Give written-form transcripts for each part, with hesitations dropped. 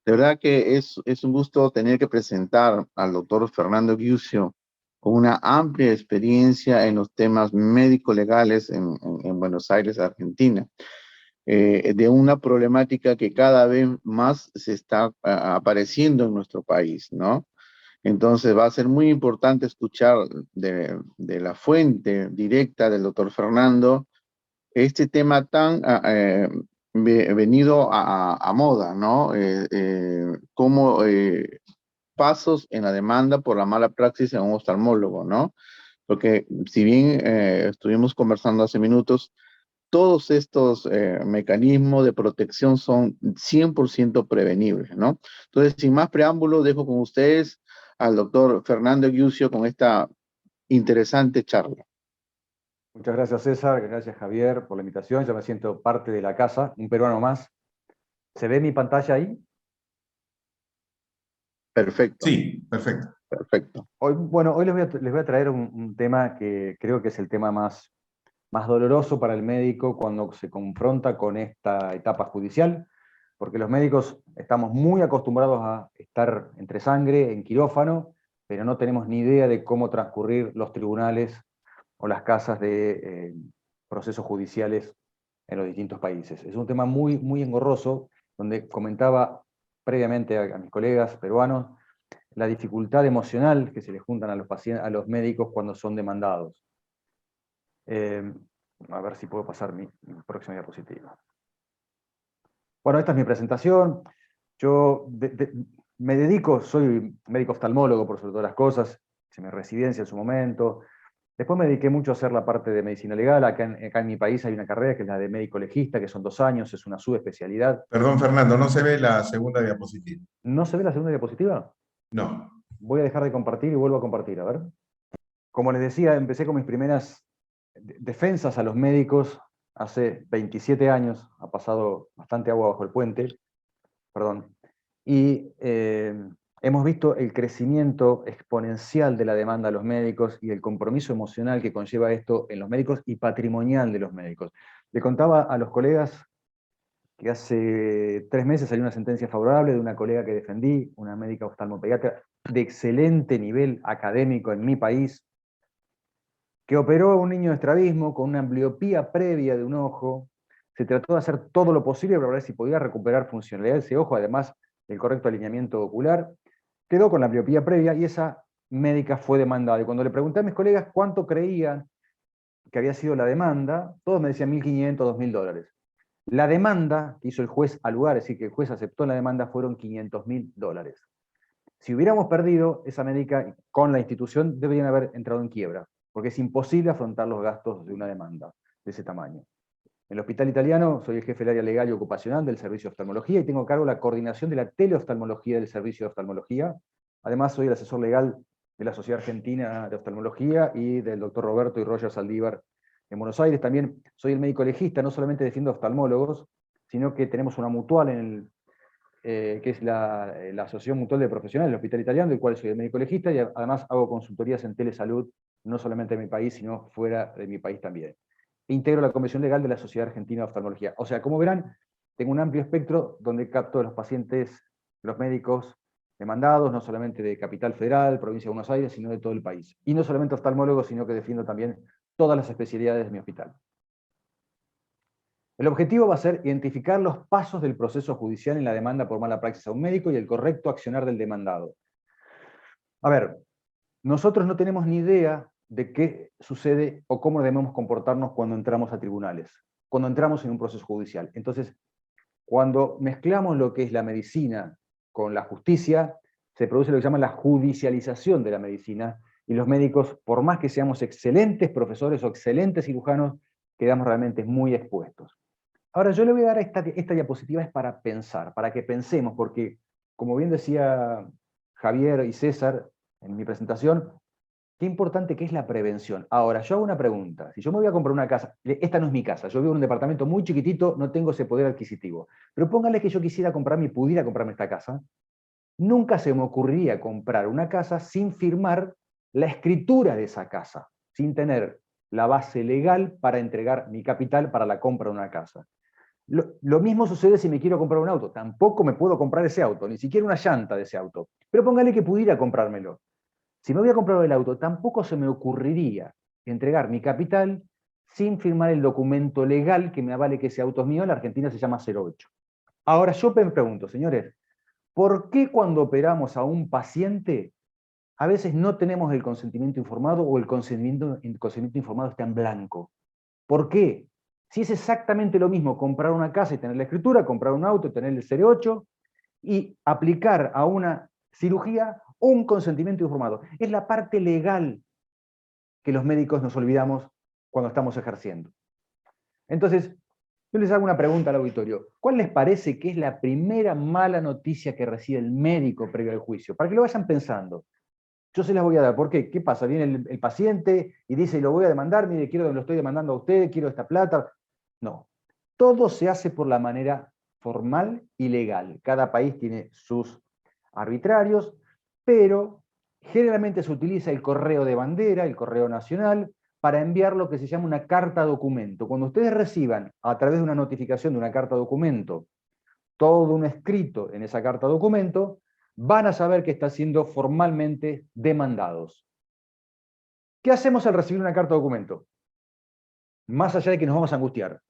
De verdad que es un gusto tener que presentar al doctor Fernando Giusio con una amplia experiencia en los temas médico-legales en Buenos Aires, Argentina, de una problemática que cada vez más se está apareciendo en nuestro país, ¿no? Entonces va a ser muy importante escuchar de la fuente directa del doctor Fernando este tema tan venido a moda, ¿no? Como pasos en la demanda por la mala praxis en un oftalmólogo, ¿no? Porque si bien estuvimos conversando hace minutos, todos estos mecanismos de protección son 100% prevenibles, ¿no? Entonces, sin más preámbulo, dejo con ustedes al doctor Fernando Giusio con esta interesante charla. Muchas gracias, César. Gracias, Javier, por la invitación. Ya me siento parte de la casa, un peruano más. ¿Se ve mi pantalla ahí? Perfecto, Sí, perfecto. perfecto. Hoy les voy a traer un tema que creo que es el tema más doloroso para el médico cuando se confronta con esta etapa judicial, porque los médicos estamos muy acostumbrados a estar entre sangre, en quirófano, pero no tenemos ni idea de cómo transcurrir los tribunales o las casas de procesos judiciales en los distintos países. Es un tema muy engorroso, donde comentaba previamente a mis colegas peruanos la dificultad emocional que se les juntan a los pacientes, a los médicos cuando son demandados. A ver si puedo pasar mi próxima diapositiva. Bueno, esta es mi presentación. Yo me dedico, soy médico oftalmólogo por sobre todas las cosas, hice mi residencia en su momento. Después me dediqué mucho a hacer la parte de medicina legal. Acá en mi país hay una carrera que es la de médico legista, que son 2 años, es una subespecialidad. Perdón, Fernando, no se ve la segunda diapositiva. ¿No se ve la segunda diapositiva? No. Voy a dejar de compartir y vuelvo a compartir, a ver. Como les decía, empecé con mis primeras defensas a los médicos hace 27 años, ha pasado bastante agua bajo el puente, perdón, y hemos visto el crecimiento exponencial de la demanda a los médicos y el compromiso emocional que conlleva esto en los médicos y patrimonial de los médicos. Le contaba a los colegas que hace 3 meses salió una sentencia favorable de una colega que defendí, una médica oftalmopediatra de excelente nivel académico en mi país, que operó a un niño de estrabismo con una ambliopía previa de un ojo. Se trató de hacer todo lo posible para ver si podía recuperar funcionalidad de ese ojo, además del correcto alineamiento ocular. Quedó con la ambliopía previa y esa médica fue demandada. Y cuando le pregunté a mis colegas cuánto creían que había sido la demanda, todos me decían $1.500, $2.000. La demanda que hizo el juez al lugar, es decir, que el juez aceptó la demanda, fueron $500.000. Si hubiéramos perdido, esa médica con la institución deberían haber entrado en quiebra, porque es imposible afrontar los gastos de una demanda de ese tamaño. En el hospital italiano soy el jefe del área legal y ocupacional del servicio de oftalmología y tengo a cargo la coordinación de la teleoftalmología del servicio de oftalmología. Además soy el asesor legal de la Sociedad Argentina de Oftalmología y del doctor Roberto y Roger Saldívar en Buenos Aires. También soy el médico legista, no solamente defiendo oftalmólogos, sino que tenemos una mutual en el que es la Asociación Mutual de Profesionales del Hospital Italiano, del cual soy el médico legista, y además hago consultorías en telesalud, no solamente en mi país, sino fuera de mi país también. Integro la Comisión Legal de la Sociedad Argentina de Oftalmología. O sea, como verán, tengo un amplio espectro donde capto a los pacientes, los médicos demandados, no solamente de Capital Federal, Provincia de Buenos Aires, sino de todo el país. Y no solamente oftalmólogos, sino que defiendo también todas las especialidades de mi hospital. El objetivo va a ser identificar los pasos del proceso judicial en la demanda por mala praxis a un médico y el correcto accionar del demandado. A ver, nosotros no tenemos ni idea de qué sucede o cómo debemos comportarnos cuando entramos a tribunales, cuando entramos en un proceso judicial. Entonces, cuando mezclamos lo que es la medicina con la justicia, se produce lo que se llama la judicialización de la medicina, y los médicos, por más que seamos excelentes profesores o excelentes cirujanos, quedamos realmente muy expuestos. Ahora, yo le voy a dar esta diapositiva es para pensar, para que pensemos, porque, como bien decía Javier y César en mi presentación, qué importante que es la prevención. Ahora, yo hago una pregunta. Si yo me voy a comprar una casa, esta no es mi casa, yo vivo en un departamento muy chiquitito, no tengo ese poder adquisitivo, pero póngale que yo quisiera comprarme y pudiera comprarme esta casa, nunca se me ocurriría comprar una casa sin firmar la escritura de esa casa, sin tener la base legal para entregar mi capital para la compra de una casa. Lo mismo sucede si me quiero comprar un auto. Tampoco me puedo comprar ese auto, ni siquiera una llanta de ese auto. Pero póngale que pudiera comprármelo. Si me voy a comprar el auto, tampoco se me ocurriría entregar mi capital sin firmar el documento legal que me avale que ese auto es mío. En la Argentina se llama 08. Ahora yo me pregunto, señores, ¿por qué cuando operamos a un paciente a veces no tenemos el consentimiento informado o el consentimiento informado está en blanco? ¿Por qué? Si es exactamente lo mismo comprar una casa y tener la escritura, comprar un auto y tener el 08, y aplicar a una cirugía un consentimiento informado. Es la parte legal que los médicos nos olvidamos cuando estamos ejerciendo. Entonces, yo les hago una pregunta al auditorio. ¿Cuál les parece que es la primera mala noticia que recibe el médico previo al juicio? Para que lo vayan pensando. Yo se las voy a dar. ¿Por qué? ¿Qué pasa? Viene el paciente y dice, lo voy a demandar, mire, lo estoy demandando a usted, quiero esta plata. No. Todo se hace por la manera formal y legal. Cada país tiene sus arbitrarios, pero generalmente se utiliza el correo de bandera, el correo nacional, para enviar lo que se llama una carta documento. Cuando ustedes reciban, a través de una notificación de una carta documento, todo un escrito en esa carta documento, van a saber que están siendo formalmente demandados. ¿Qué hacemos al recibir una carta documento? Más allá de que nos vamos a angustiar.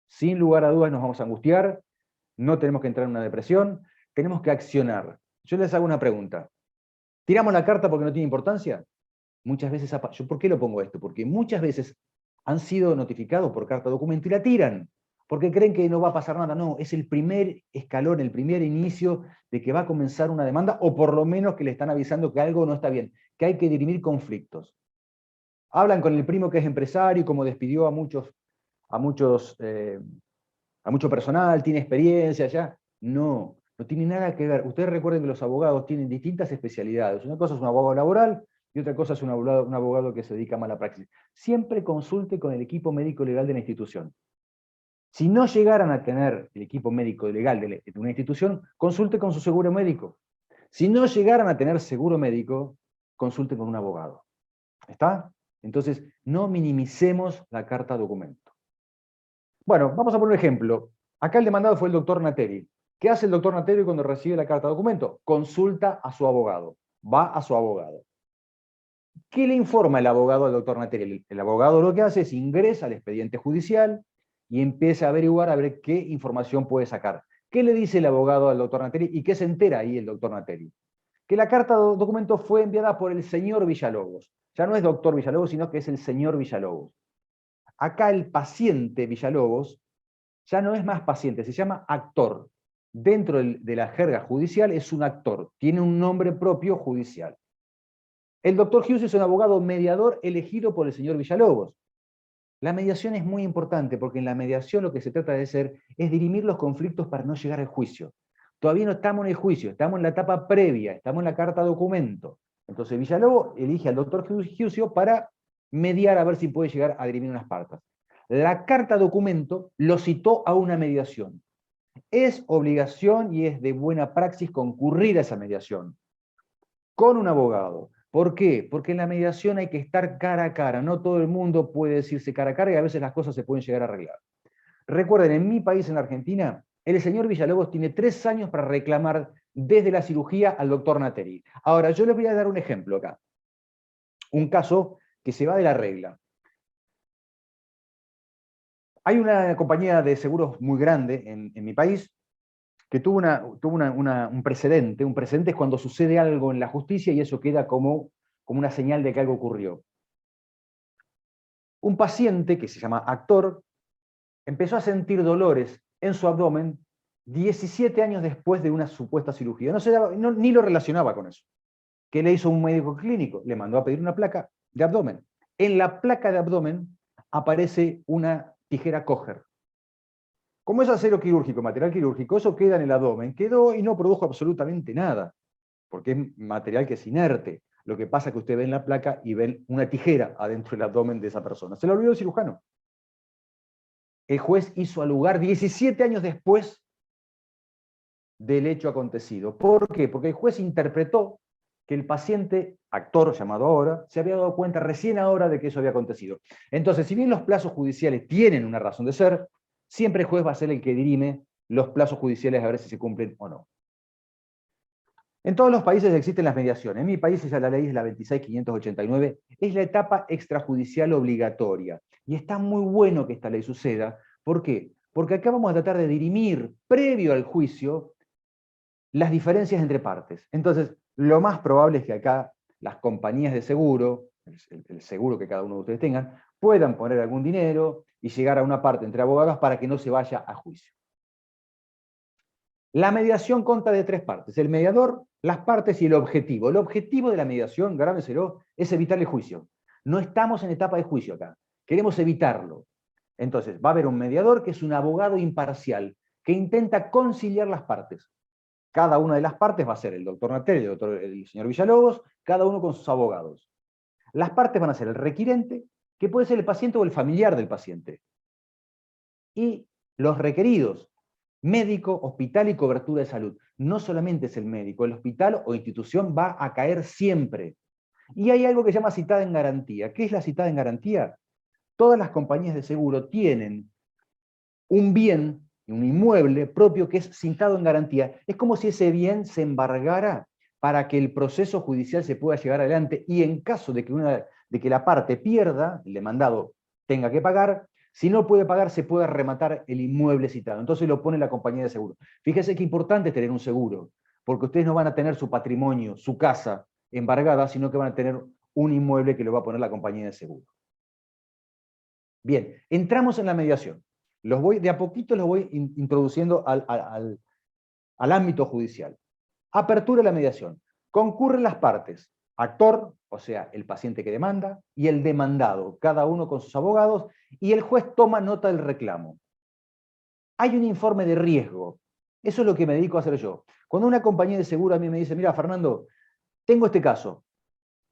Sin lugar a dudas nos vamos a angustiar, no tenemos que entrar en una depresión, tenemos que accionar. Yo les hago una pregunta. ¿Tiramos la carta porque no tiene importancia? Muchas veces, ¿yo por qué lo pongo esto? Porque muchas veces han sido notificados por carta documento y la tiran, porque creen que no va a pasar nada. No, es el primer escalón, el primer inicio de que va a comenzar una demanda, o por lo menos que le están avisando que algo no está bien, que hay que dirimir conflictos. Hablan con el primo que es empresario, como despidió a mucho personal, tiene experiencia ya. No, no tiene nada que ver. Ustedes recuerden que los abogados tienen distintas especialidades. Una cosa es un abogado laboral y otra cosa es un abogado que se dedica a mala praxis. Siempre consulte con el equipo médico legal de la institución. Si no llegaran a tener el equipo médico legal de una institución, consulte con su seguro médico. Si no llegaran a tener seguro médico, consulte con un abogado. ¿Está? Entonces, no minimicemos la carta documento. Bueno, vamos a poner un ejemplo. Acá el demandado fue el doctor Nateri. ¿Qué hace el doctor Nateri cuando recibe la carta documento? Consulta a su abogado. Va a su abogado. ¿Qué le informa el abogado al doctor Nateri? El abogado lo que hace es ingresa al expediente judicial y empieza a averiguar a ver qué información puede sacar. ¿Qué le dice el abogado al doctor Nateri y qué se entera ahí el doctor Nateri? Que la carta documento fue enviada por el señor Villalobos. Ya no es doctor Villalobos, sino que es el señor Villalobos. Acá el paciente Villalobos ya no es más paciente, se llama actor. Dentro de la jerga judicial es un actor, tiene un nombre propio judicial. El doctor Hughes es un abogado mediador elegido por el señor Villalobos. La mediación es muy importante porque en la mediación lo que se trata de hacer es dirimir los conflictos para no llegar al juicio. Todavía no estamos en el juicio, estamos en la etapa previa, estamos en la carta documento. Entonces Villalobos elige al doctor Hughes para mediar a ver si puede llegar a dirimir unas partes. La carta documento lo citó a una mediación. Es obligación y es de buena praxis concurrir a esa mediación con un abogado. ¿Por qué? Porque en la mediación hay que estar cara a cara. No todo el mundo puede decirse cara a cara y a veces las cosas se pueden llegar a arreglar. Recuerden, en mi país, en Argentina, el señor Villalobos tiene 3 años para reclamar desde la cirugía al doctor Nateri. Ahora, yo les voy a dar un ejemplo acá. Un caso que se va de la regla. Hay una compañía de seguros muy grande en mi país que tuvo un precedente. Un precedente es cuando sucede algo en la justicia y eso queda como una señal de que algo ocurrió. Un paciente que se llama actor empezó a sentir dolores en su abdomen 17 años después de una supuesta cirugía. Ni lo relacionaba con eso. ¿Qué le hizo un médico clínico? Le mandó a pedir una placa de abdomen. En la placa de abdomen aparece una tijera Kocher. Como es acero quirúrgico, material quirúrgico, eso queda en el abdomen. Quedó y no produjo absolutamente nada, porque es material que es inerte. Lo que pasa es que usted ve en la placa y ven una tijera adentro del abdomen de esa persona. Se lo olvidó el cirujano. El juez hizo al lugar 17 años después del hecho acontecido. ¿Por qué? Porque el juez interpretó que el paciente, actor llamado ahora, se había dado cuenta recién ahora de que eso había acontecido. Entonces, si bien los plazos judiciales tienen una razón de ser, siempre el juez va a ser el que dirime los plazos judiciales a ver si se cumplen o no. En todos los países existen las mediaciones. En mi país ya la ley es la 26.589, es la etapa extrajudicial obligatoria. Y está muy bueno que esta ley suceda. ¿Por qué? Porque acá vamos a tratar de dirimir, previo al juicio, las diferencias entre partes. Entonces, lo más probable es que acá las compañías de seguro, el seguro que cada uno de ustedes tengan, puedan poner algún dinero y llegar a una parte entre abogados para que no se vaya a juicio. La mediación consta de tres partes: el mediador, las partes y el objetivo. El objetivo de la mediación, grábenselo, es evitar el juicio. No estamos en etapa de juicio acá, queremos evitarlo. Entonces, va a haber un mediador que es un abogado imparcial, que intenta conciliar las partes. Cada una de las partes va a ser el doctor Nateri, el señor Villalobos, cada uno con sus abogados. Las partes van a ser el requirente, que puede ser el paciente o el familiar del paciente. Y los requeridos: médico, hospital y cobertura de salud. No solamente es el médico, el hospital o institución va a caer siempre. Y hay algo que se llama citada en garantía. ¿Qué es la citada en garantía? Todas las compañías de seguro tienen un bien, un inmueble propio que es citado en garantía. Es como si ese bien se embargara para que el proceso judicial se pueda llevar adelante, y en caso de que la parte pierda, el demandado tenga que pagar, si no puede pagar, se puede rematar el inmueble citado. Entonces lo pone la compañía de seguro. Fíjese qué importante es tener un seguro, porque ustedes no van a tener su patrimonio, su casa embargada, sino que van a tener un inmueble que lo va a poner la compañía de seguro. Bien, entramos en la mediación. De a poquito los voy introduciendo al ámbito judicial. Apertura de la mediación. Concurren las partes: actor, o sea, el paciente que demanda, y el demandado, cada uno con sus abogados, y el juez toma nota del reclamo. Hay un informe de riesgo. Eso es lo que me dedico a hacer yo. Cuando una compañía de seguro a mí me dice: mira, Fernando, tengo este caso,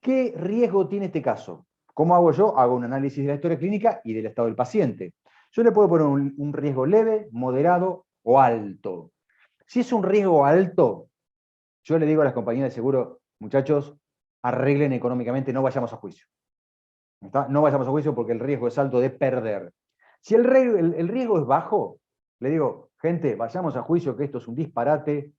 ¿qué riesgo tiene este caso? ¿Cómo hago yo? Hago un análisis de la historia clínica y del estado del paciente. Yo le puedo poner un riesgo leve, moderado o alto. Si es un riesgo alto, yo le digo a las compañías de seguro: muchachos, arreglen económicamente, no vayamos a juicio. ¿Está? No vayamos a juicio porque el riesgo es alto de perder. Si el riesgo es bajo, le digo: gente, vayamos a juicio, que esto es un disparate,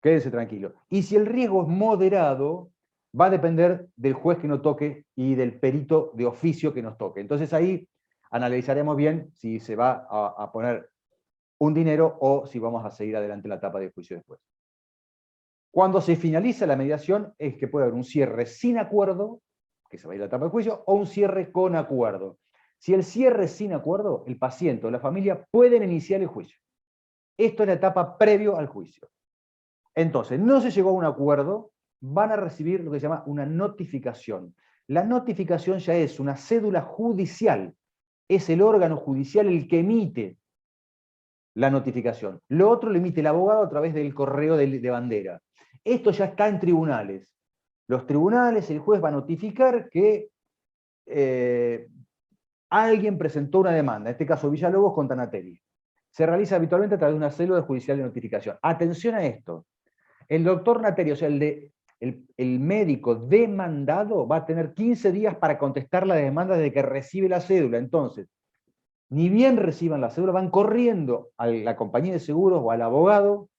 quédense tranquilo. Y si el riesgo es moderado, va a depender del juez que nos toque y del perito de oficio que nos toque. Entonces ahí analizaremos bien si se va a poner un dinero o si vamos a seguir adelante la etapa de juicio después. Cuando se finaliza la mediación es que puede haber un cierre sin acuerdo, que se va a ir a la etapa de juicio, o un cierre con acuerdo. Si el cierre es sin acuerdo, el paciente o la familia pueden iniciar el juicio. Esto es la etapa previo al juicio. Entonces, no se llegó a un acuerdo, van a recibir lo que se llama una notificación. La notificación ya es una cédula judicial. Es el órgano judicial el que emite la notificación. Lo otro lo emite el abogado a través del correo de bandera. Esto ya está en tribunales. Los tribunales, el juez va a notificar que alguien presentó una demanda, en este caso Villalobos contra Nateri. Se realiza habitualmente a través de una célula judicial de notificación. Atención a esto. El doctor Nateri, o sea, el médico demandado, va a tener 15 días para contestar la demanda desde que recibe la cédula. Entonces, ni bien reciban la cédula, van corriendo a la compañía de seguros o al abogado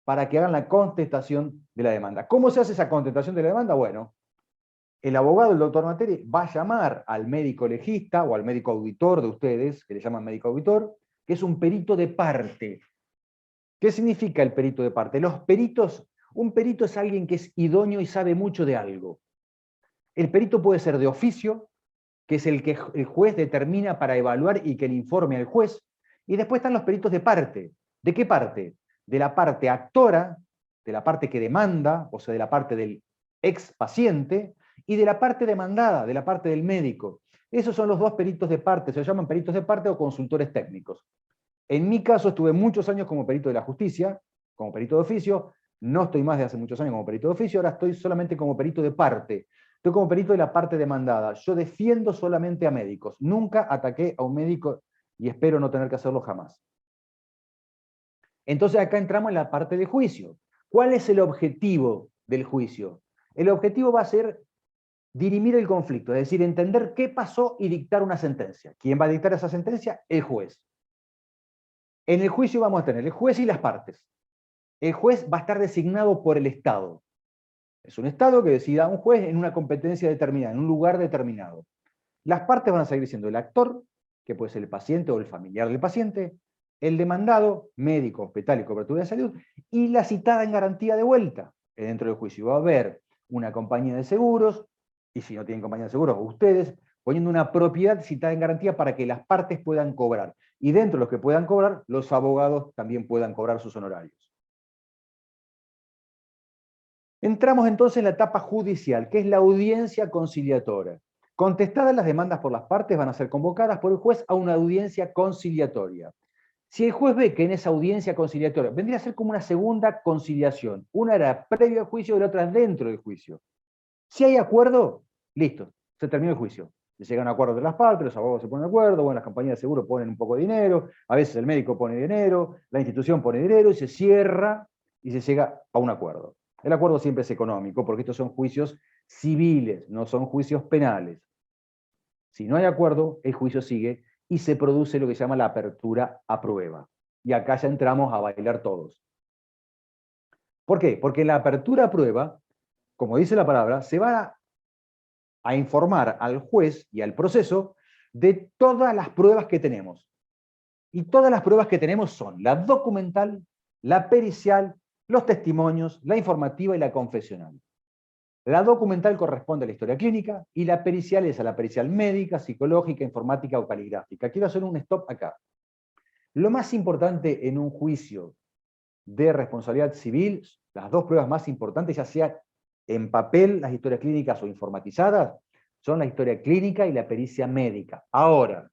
para que hagan la contestación de la demanda. ¿Cómo se hace esa contestación de la demanda? Bueno, el abogado, el doctor Nateri, va a llamar al médico legista o al médico auditor de ustedes, que le llaman médico auditor, que es un perito de parte. ¿Qué significa el perito de parte? Un perito es alguien que es idóneo y sabe mucho de algo. El perito puede ser de oficio, que es el que el juez determina para evaluar y que le informe al juez. Y después están los peritos de parte. ¿De qué parte? De la parte actora, de la parte que demanda, o sea, de la parte del ex paciente, y de la parte demandada, de la parte del médico. Esos son los dos peritos de parte, se llaman peritos de parte o consultores técnicos. En mi caso estuve muchos años como perito de la justicia, como perito de oficio. No estoy más de hace muchos años como perito de oficio, ahora estoy solamente como perito de parte. Estoy como perito de la parte demandada. Yo defiendo solamente a médicos. Nunca ataqué a un médico y espero no tener que hacerlo jamás. Entonces acá entramos en la parte de juicio. ¿Cuál es el objetivo del juicio? El objetivo va a ser dirimir el conflicto, es decir, entender qué pasó y dictar una sentencia. ¿Quién va a dictar esa sentencia? El juez. En el juicio vamos a tener el juez y las partes. El juez va a estar designado por el Estado. Es un Estado que decida a un juez en una competencia determinada, en un lugar determinado. Las partes van a seguir siendo el actor, que puede ser el paciente o el familiar del paciente, el demandado, médico, hospital y cobertura de salud, y la citada en garantía de vuelta. Dentro del juicio va a haber una compañía de seguros, y si no tienen compañía de seguros, ustedes, poniendo una propiedad citada en garantía para que las partes puedan cobrar. Y dentro de los que puedan cobrar, los abogados también puedan cobrar sus honorarios. Entramos entonces en la etapa judicial, que es la audiencia conciliatoria. Contestadas las demandas por las partes, van a ser convocadas por el juez a una audiencia conciliatoria. Si el juez ve que en esa audiencia conciliatoria vendría a ser como una segunda conciliación, una era previo al juicio y la otra dentro del juicio. Si hay acuerdo, listo, se terminó el juicio. Se llega a un acuerdo de las partes, los abogados se ponen de acuerdo, bueno, las compañías de seguro ponen un poco de dinero, a veces el médico pone dinero, la institución pone dinero y se cierra y se llega a un acuerdo. El acuerdo siempre es económico porque estos son juicios civiles, no son juicios penales. Si no hay acuerdo, el juicio sigue y se produce lo que se llama la apertura a prueba. Y acá ya entramos a bailar todos. ¿Por qué? Porque en la apertura a prueba, como dice la palabra, se va a informar al juez y al proceso de todas las pruebas que tenemos. Y todas las pruebas que tenemos son la documental, la pericial, los testimonios, la informativa y la confesional. La documental corresponde a la historia clínica y la pericial es a la pericial médica, psicológica, informática o caligráfica. Quiero hacer un stop acá. Lo más importante en un juicio de responsabilidad civil, las dos pruebas más importantes, ya sea en papel, las historias clínicas o informatizadas, son la historia clínica y la pericia médica. Ahora,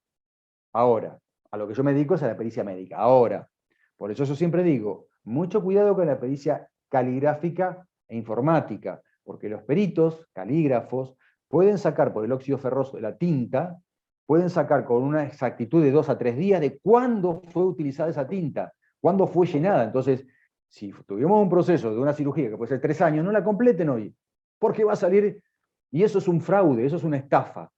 a lo que yo me dedico es a la pericia médica. Ahora, por eso yo siempre digo, mucho cuidado con la pericia caligráfica e informática, porque los peritos, calígrafos, pueden sacar por el óxido ferroso de la tinta, pueden sacar con una exactitud de 2 a 3 días de cuándo fue utilizada esa tinta, cuándo fue llenada. Entonces, si tuvimos un proceso de una cirugía que puede ser 3 años, no la completen hoy, porque va a salir, y eso es un fraude, eso es una estafa.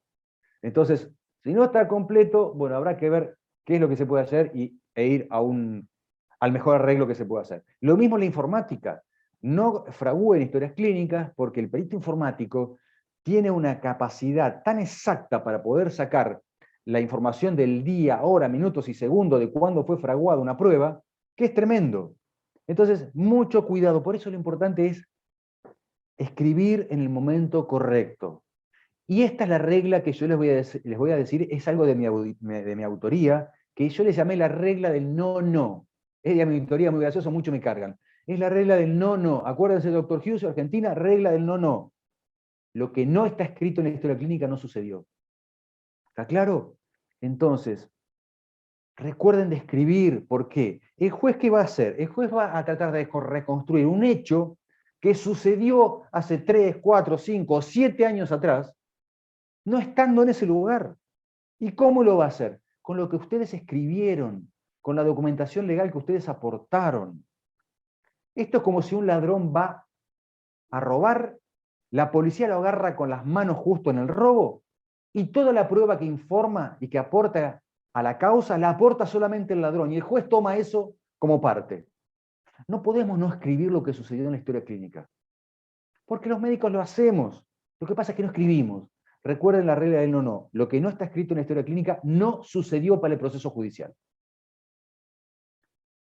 Entonces, si no está completo, bueno, habrá que ver qué es lo que se puede hacer e ir al mejor arreglo que se puede hacer. Lo mismo en la informática. No fragúen historias clínicas porque el perito informático tiene una capacidad tan exacta para poder sacar la información del día, hora, minutos y segundos de cuándo fue fraguada una prueba, que es tremendo. Entonces, mucho cuidado. Por eso lo importante es escribir en el momento correcto. Y esta es la regla que yo les voy a decir, es algo de mi autoría, que yo le llamé la regla del no. Es de mi autoría, muy gracioso, mucho me cargan. Es la regla del no. Acuérdense, doctor Hughes, Argentina, regla del no. Lo que no está escrito en la historia clínica no sucedió. ¿Está claro? Entonces, recuerden de escribir. ¿Por qué? ¿El juez qué va a hacer? El juez va a tratar de reconstruir un hecho que sucedió hace 3, 4, 5, 7 años atrás, no estando en ese lugar. ¿Y cómo lo va a hacer? Con lo que ustedes escribieron, con la documentación legal que ustedes aportaron. Esto es como si un ladrón va a robar, la policía lo agarra con las manos justo en el robo, y toda la prueba que informa y que aporta a la causa, la aporta solamente el ladrón, y el juez toma eso como parte. No podemos no escribir lo que sucedió en la historia clínica, porque los médicos lo hacemos. Lo que pasa es que no escribimos. Recuerden la regla del no. Lo que no está escrito en la historia clínica no sucedió para el proceso judicial.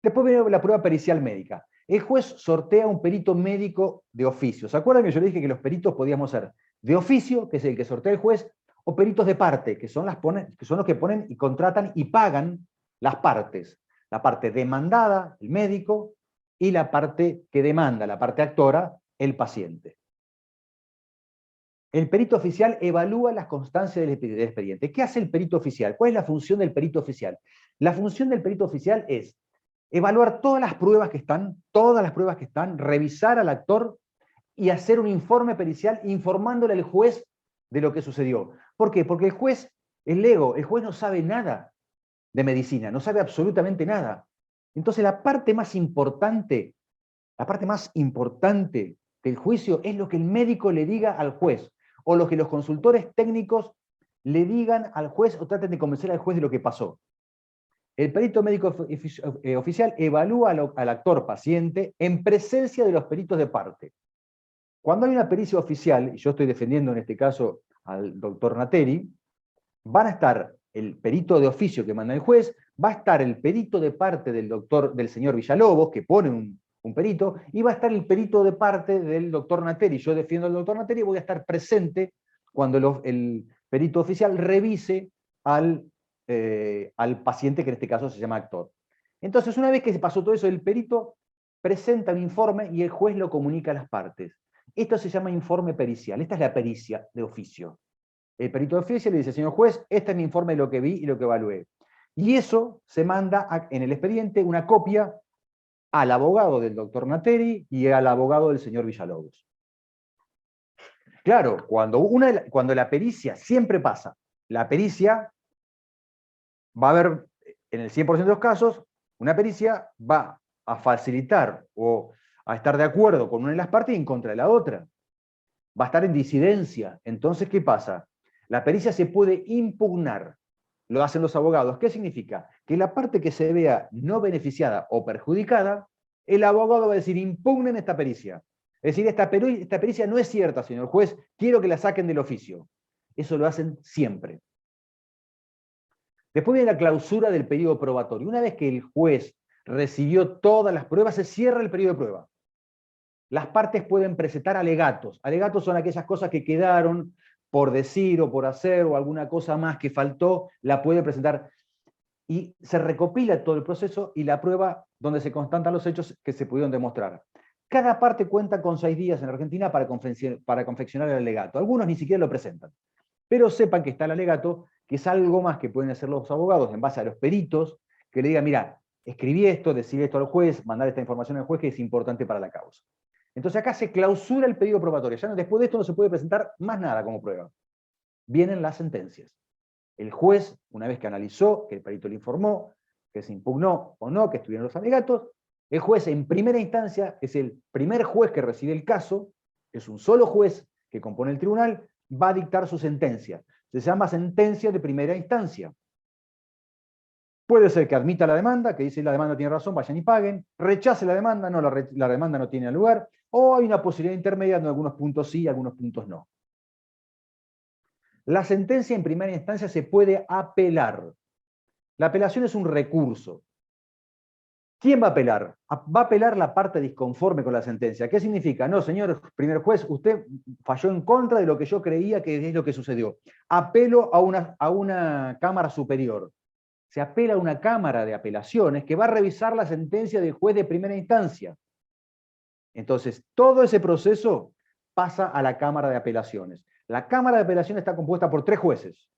Después viene la prueba pericial médica. El juez sortea un perito médico de oficio. ¿Se acuerdan que yo le dije que los peritos podíamos ser de oficio, que es el que sortea el juez, o peritos de parte, que son los que ponen y contratan y pagan las partes? La parte demandada, el médico, y la parte que demanda, la parte actora, el paciente. El perito oficial evalúa las constancias del expediente. ¿Qué hace el perito oficial? ¿Cuál es la función del perito oficial? La función del perito oficial es evaluar todas las pruebas que están, revisar al actor y hacer un informe pericial informándole al juez de lo que sucedió. ¿Por qué? Porque el juez es lego, el juez no sabe nada de medicina, no sabe absolutamente nada. Entonces la parte más importante del juicio es lo que el médico le diga al juez, o lo que los consultores técnicos le digan al juez o traten de convencer al juez de lo que pasó. El perito médico oficial evalúa al actor paciente en presencia de los peritos de parte. Cuando hay una pericia oficial, y yo estoy defendiendo en este caso al doctor Nateri, van a estar el perito de oficio que manda el juez, va a estar el perito de parte del señor Villalobos, que pone un perito, y va a estar el perito de parte del doctor Nateri. Yo defiendo al doctor Nateri y voy a estar presente cuando el perito oficial revise al paciente, que en este caso se llama actor. Entonces, una vez que se pasó todo eso, el perito presenta un informe y el juez lo comunica a las partes. Esto se llama informe pericial. Esta es la pericia de oficio. El perito de oficio le dice, señor juez, este es mi informe de lo que vi y lo que evalué. Y eso se manda en el expediente una copia al abogado del doctor Nateri y al abogado del señor Villalobos. Claro, cuando la pericia siempre pasa, la pericia va a haber, en el 100% de los casos, una pericia va a facilitar o a estar de acuerdo con una de las partes y en contra de la otra. Va a estar en disidencia. Entonces, ¿qué pasa? La pericia se puede impugnar. Lo hacen los abogados. ¿Qué significa? Que la parte que se vea no beneficiada o perjudicada, el abogado va a decir, impugnen esta pericia. Es decir, esta pericia no es cierta, señor juez, quiero que la saquen del oficio. Eso lo hacen siempre. Después viene la clausura del periodo probatorio. Una vez que el juez recibió todas las pruebas, se cierra el periodo de prueba. Las partes pueden presentar alegatos. Alegatos son aquellas cosas que quedaron por decir o por hacer o alguna cosa más que faltó, la puede presentar. Y se recopila todo el proceso y la prueba donde se constatan los hechos que se pudieron demostrar. Cada parte cuenta con 6 días en Argentina para confeccionar el alegato. Algunos ni siquiera lo presentan. Pero sepan que está el alegato, que es algo más que pueden hacer los abogados en base a los peritos, que le digan, mira, escribí esto, decí esto al juez, mandar esta información al juez que es importante para la causa. Entonces acá se clausura el pedido probatorio. Ya después de esto no se puede presentar más nada como prueba. Vienen las sentencias. El juez, una vez que analizó, que el perito le informó, que se impugnó o no, que estuvieron los alegatos, el juez en primera instancia es el primer juez que recibe el caso, es un solo juez que compone el tribunal, va a dictar su sentencia. Se llama sentencia de primera instancia. Puede ser que admita la demanda, que dice la demanda tiene razón, vayan y paguen, rechace la demanda, no, la demanda no tiene lugar, o hay una posibilidad intermedia donde algunos puntos sí, algunos puntos no. La sentencia en primera instancia se puede apelar. La apelación es un recurso. ¿Quién va a apelar? Va a apelar la parte disconforme con la sentencia. ¿Qué significa? No, señor primer juez, usted falló en contra de lo que yo creía que es lo que sucedió. Apelo a una cámara superior. Se apela a una cámara de apelaciones que va a revisar la sentencia del juez de primera instancia. Entonces, todo ese proceso pasa a la cámara de apelaciones. La cámara de apelaciones está compuesta por 3 jueces.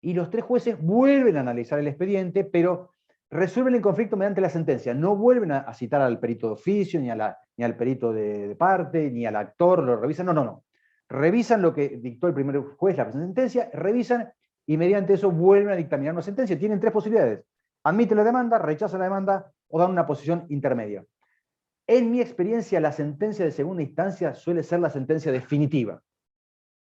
Y los 3 jueces vuelven a analizar el expediente, pero resuelven el conflicto mediante la sentencia. No vuelven a citar al perito de oficio, ni al perito de parte, ni al actor, lo revisan. No. Revisan lo que dictó el primer juez, la sentencia, revisan y mediante eso vuelven a dictaminar una sentencia. Tienen 3 posibilidades. Admiten la demanda, rechazan la demanda o dan una posición intermedia. En mi experiencia, la sentencia de segunda instancia suele ser la sentencia definitiva.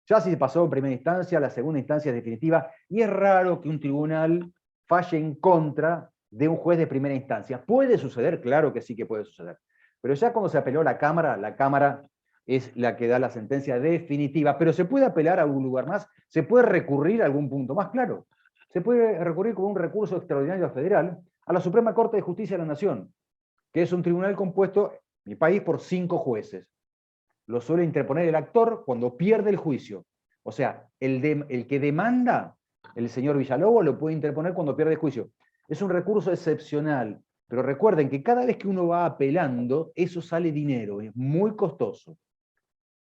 Ya si se pasó en primera instancia, la segunda instancia es definitiva, y es raro que un tribunal falle en contra de un juez de primera instancia. ¿Puede suceder? Claro que sí que puede suceder. Pero ya cuando se apeló la Cámara es la que da la sentencia definitiva, pero se puede apelar a algún lugar más, se puede recurrir a algún punto más, claro. Se puede recurrir con un recurso extraordinario federal a la Suprema Corte de Justicia de la Nación, que es un tribunal compuesto, en mi país, por 5 jueces. Lo suele interponer el actor cuando pierde el juicio. O sea, el que demanda, el señor Villalobos, lo puede interponer cuando pierde el juicio. Es un recurso excepcional, pero recuerden que cada vez que uno va apelando, eso sale dinero, es muy costoso.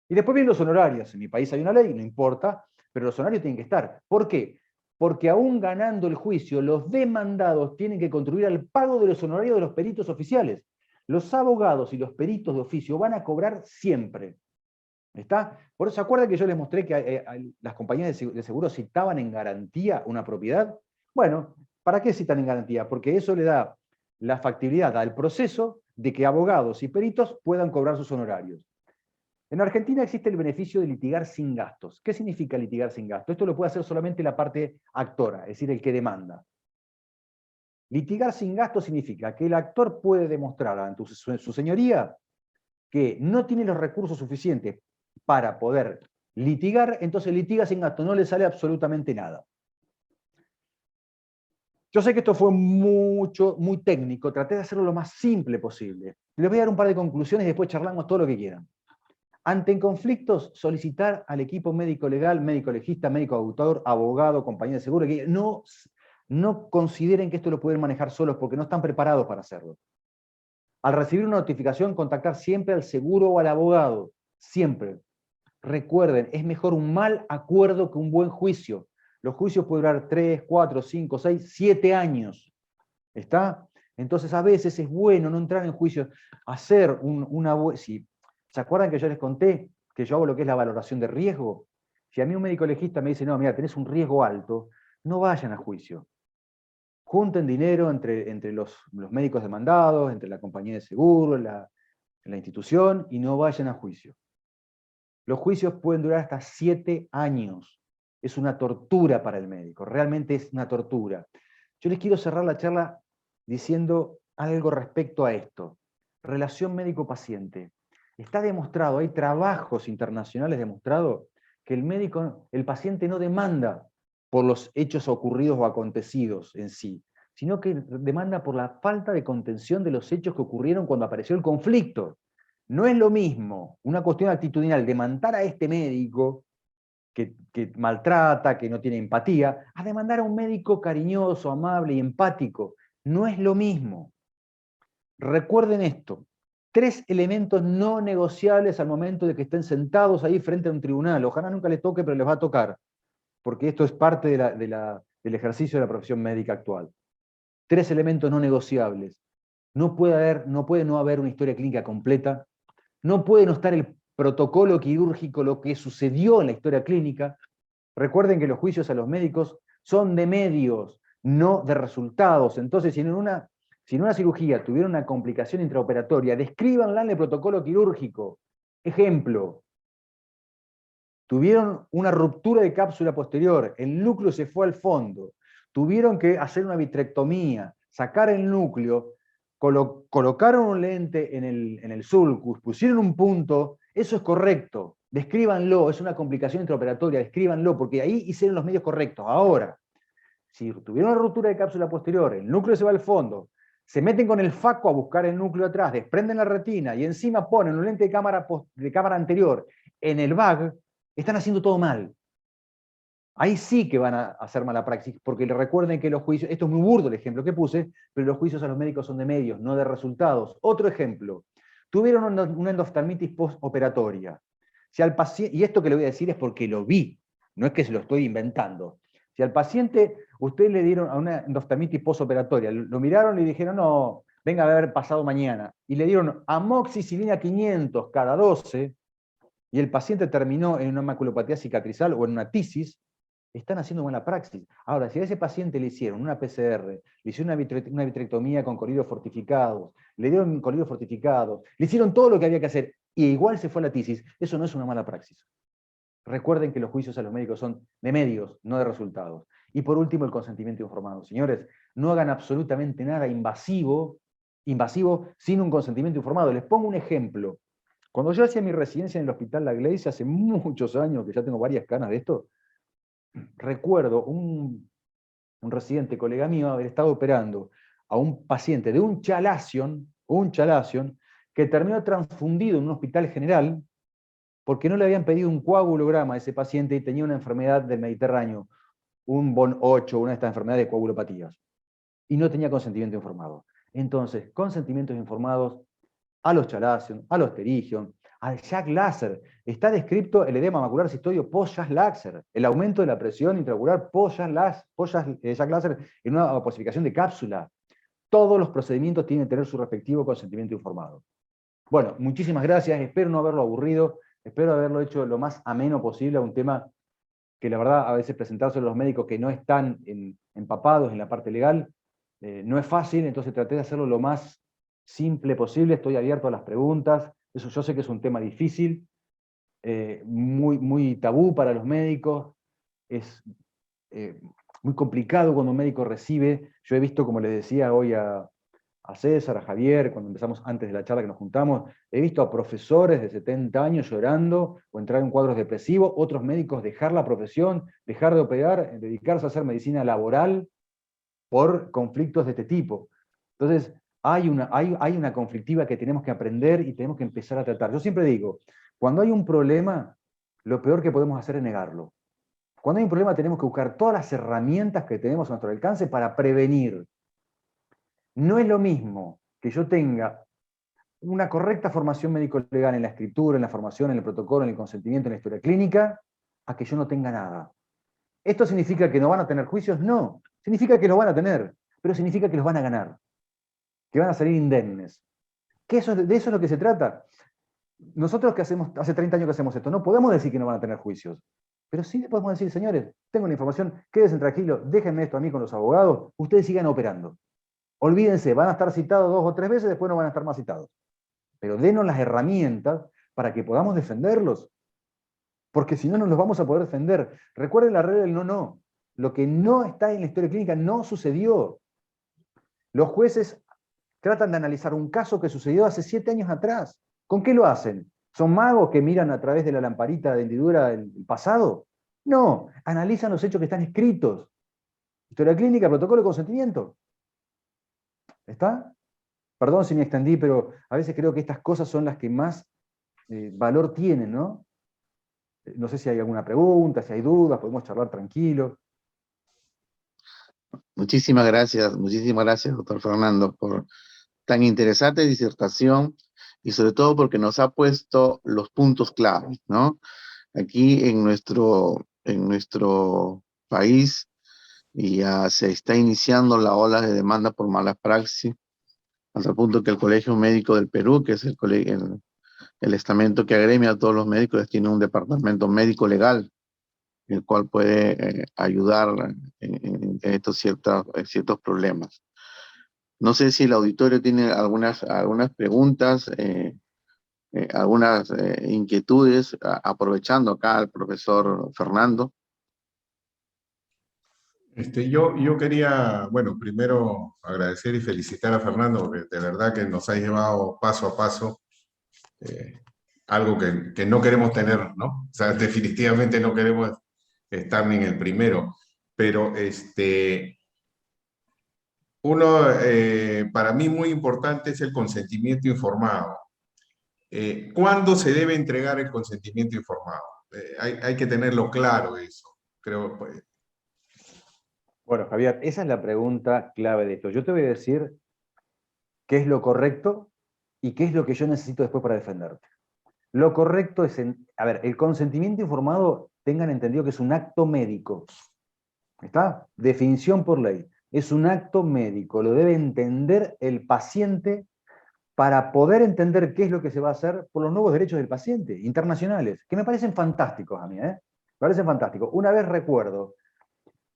Y después vienen los honorarios. En mi país hay una ley, no importa, pero los honorarios tienen que estar. ¿Por qué? Porque aún ganando el juicio, los demandados tienen que contribuir al pago de los honorarios de los peritos oficiales. Los abogados y los peritos de oficio van a cobrar siempre. ¿Está? Por eso, ¿se acuerdan que yo les mostré que las compañías de seguros citaban en garantía una propiedad? Bueno, ¿para qué citan en garantía? Porque eso le da la factibilidad al proceso de que abogados y peritos puedan cobrar sus honorarios. En Argentina existe el beneficio de litigar sin gastos. ¿Qué significa litigar sin gastos? Esto lo puede hacer solamente la parte actora, es decir, el que demanda. Litigar sin gasto significa que el actor puede demostrar ante su señoría que no tiene los recursos suficientes para poder litigar, entonces litiga sin gasto, no le sale absolutamente nada. Yo sé que esto fue muy técnico, traté de hacerlo lo más simple posible. Les voy a dar un par de conclusiones y después charlamos todo lo que quieran. Ante conflictos, solicitar al equipo médico legal, médico legista, médico autor, abogado, compañía de seguro, que no consideren que esto lo pueden manejar solos porque no están preparados para hacerlo. Al recibir una notificación, contactar siempre al seguro o al abogado. Siempre. Recuerden, es mejor un mal acuerdo que un buen juicio. Los juicios pueden durar 3, 4, 5, 6, 7 años. ¿Está? Entonces a veces es bueno no entrar en juicio, hacer si ¿se acuerdan que yo les conté que yo hago lo que es la valoración de riesgo? Si a mí un médico legista me dice, no, mira, tenés un riesgo alto, no vayan a juicio. Junten dinero entre los médicos demandados, entre la compañía de seguro, la institución, y no vayan a juicio. Los juicios pueden durar hasta 7 años. Es una tortura para el médico, realmente es una tortura. Yo les quiero cerrar la charla diciendo algo respecto a esto. Relación médico-paciente. Está demostrado, hay trabajos internacionales demostrados que el paciente no demanda por los hechos ocurridos o acontecidos en sí, sino que demanda por la falta de contención de los hechos que ocurrieron cuando apareció el conflicto. No es lo mismo una cuestión actitudinal demandar a este médico que maltrata, que no tiene empatía, a demandar a un médico cariñoso, amable y empático. No es lo mismo. Recuerden esto. 3 elementos no negociables al momento de que estén sentados ahí frente a un tribunal. Ojalá nunca les toque, pero les va a tocar, porque esto es parte del ejercicio de la profesión médica actual. 3 elementos no negociables. No puede no haber una historia clínica completa, no puede no estar el protocolo quirúrgico, lo que sucedió en la historia clínica. Recuerden que los juicios a los médicos son de medios, no de resultados. Entonces, si en una cirugía tuvieron una complicación intraoperatoria, descríbanla en el protocolo quirúrgico. Ejemplo, tuvieron una ruptura de cápsula posterior, el núcleo se fue al fondo, tuvieron que hacer una vitrectomía, sacar el núcleo, colocaron un lente en el sulcus, pusieron un punto, eso es correcto, descríbanlo, es una complicación intraoperatoria, descríbanlo, porque ahí hicieron los medios correctos. Ahora, si tuvieron una ruptura de cápsula posterior, el núcleo se va al fondo, se meten con el faco a buscar el núcleo atrás, desprenden la retina y encima ponen un lente de cámara anterior en el bag, están haciendo todo mal. Ahí sí que van a hacer mala praxis, porque recuerden que los juicios, esto es muy burdo el ejemplo que puse, pero los juicios a los médicos son de medios, no de resultados. Otro ejemplo, tuvieron una endoftalmitis postoperatoria. Si al paciente, y esto que le voy a decir es porque lo vi, no es que se lo estoy inventando. Si al paciente ustedes le dieron a una endoftalmitis postoperatoria, lo miraron y le dijeron, no, venga a ver pasado mañana, y le dieron amoxicilina 500 cada 12, y el paciente terminó en una maculopatía cicatrizal o en una tisis, están haciendo mala praxis. Ahora, si a ese paciente le hicieron una PCR, le hicieron una vitrectomía con colirio fortificados, le dieron colirio fortificados, le hicieron todo lo que había que hacer, y igual se fue a la tisis, eso no es una mala praxis. Recuerden que los juicios a los médicos son de medios, no de resultados. Y por último, el consentimiento informado. Señores, no hagan absolutamente nada invasivo sin un consentimiento informado. Les pongo un ejemplo. Cuando yo hacía mi residencia en el Hospital La Iglesia, hace muchos años, que ya tengo varias canas de esto, recuerdo un residente, colega mío, haber estado operando a un paciente de un chalación, que terminó transfundido en un hospital general, porque no le habían pedido un coagulograma a ese paciente y tenía una enfermedad del Mediterráneo, un BON 8, una de estas enfermedades de coagulopatías, y no tenía consentimiento informado. Entonces, consentimientos informados a los chalación, a los pterigion, al Jack Laser. Está descrito el edema macular cistodio post-Jack Laser, el aumento de la presión intraocular post-Jack Laser en una aposificación de cápsula. Todos los procedimientos tienen que tener su respectivo consentimiento informado. Bueno, muchísimas gracias, espero no haberlo aburrido, espero haberlo hecho lo más ameno posible a un tema que la verdad a veces presentárselo a los médicos que no están empapados en la parte legal no es fácil, entonces traté de hacerlo lo más simple posible, estoy abierto a las preguntas, eso yo sé que es un tema difícil, muy tabú para los médicos, muy complicado cuando un médico recibe. Yo he visto, como les decía hoy a César, a Javier, cuando empezamos antes de la charla que nos juntamos, he visto a profesores de 70 años llorando o entrar en cuadros depresivos, otros médicos dejar la profesión, dejar de operar, dedicarse a hacer medicina laboral por conflictos de este tipo. Entonces, hay una conflictiva que tenemos que aprender y tenemos que empezar a tratar. Yo siempre digo, cuando hay un problema, lo peor que podemos hacer es negarlo. Cuando hay un problema tenemos que buscar todas las herramientas que tenemos a nuestro alcance para prevenir. No es lo mismo que yo tenga una correcta formación médico-legal en la escritura, en la formación, en el protocolo, en el consentimiento, en la historia clínica, a que yo no tenga nada. ¿Esto significa que no van a tener juicios? No. Significa que los van a tener, pero significa que los van a ganar, que van a salir indemnes. ¿De eso es lo que se trata? Nosotros que hacemos, hace 30 años que hacemos esto, no podemos decir que no van a tener juicios. Pero sí le podemos decir, señores, tengo la información, quédense tranquilos, déjenme esto a mí con los abogados, ustedes sigan operando. Olvídense, van a estar citados 2 o 3 veces, después no van a estar más citados. Pero denos las herramientas para que podamos defenderlos. Porque si no, no los vamos a poder defender. Recuerden la regla del no. Lo que no está en la historia clínica no sucedió. Los jueces tratan de analizar un caso que sucedió hace 7 años atrás. ¿Con qué lo hacen? ¿Son magos que miran a través de la lamparita de hendidura el pasado? No, analizan los hechos que están escritos. Historia clínica, protocolo de consentimiento. ¿Está? Perdón si me extendí, pero a veces creo que estas cosas son las que más valor tienen, ¿no? No sé si hay alguna pregunta, si hay dudas, podemos charlar tranquilo. Muchísimas gracias, doctor Fernando, por tan interesante disertación y sobre todo porque nos ha puesto los puntos claves, ¿no? Aquí en nuestro país ya se está iniciando la ola de demanda por mala praxis, hasta el punto que el Colegio Médico del Perú, que es el estamento que agremia a todos los médicos, tiene un departamento médico legal, el cual puede ayudar en estos ciertos problemas. No sé si el auditorio tiene algunas preguntas, algunas inquietudes, aprovechando acá al profesor Fernando. Yo quería, bueno, primero agradecer y felicitar a Fernando, porque de verdad que nos ha llevado paso a paso algo que no queremos tener, ¿no? O sea, definitivamente no queremos estar ni en el primero, pero para mí muy importante es el consentimiento informado. ¿Cuándo se debe entregar el consentimiento informado? Hay que tenerlo claro eso, creo. Pues. Bueno, Javier, esa es la pregunta clave de esto. Yo te voy a decir qué es lo correcto y qué es lo que yo necesito después para defenderte. Lo correcto es, el consentimiento informado, tengan entendido que es un acto médico. ¿Está? Definición por ley. Es un acto médico, lo debe entender el paciente para poder entender qué es lo que se va a hacer por los nuevos derechos del paciente, internacionales, que me parecen fantásticos a mí, Me parecen fantásticos. Una vez recuerdo,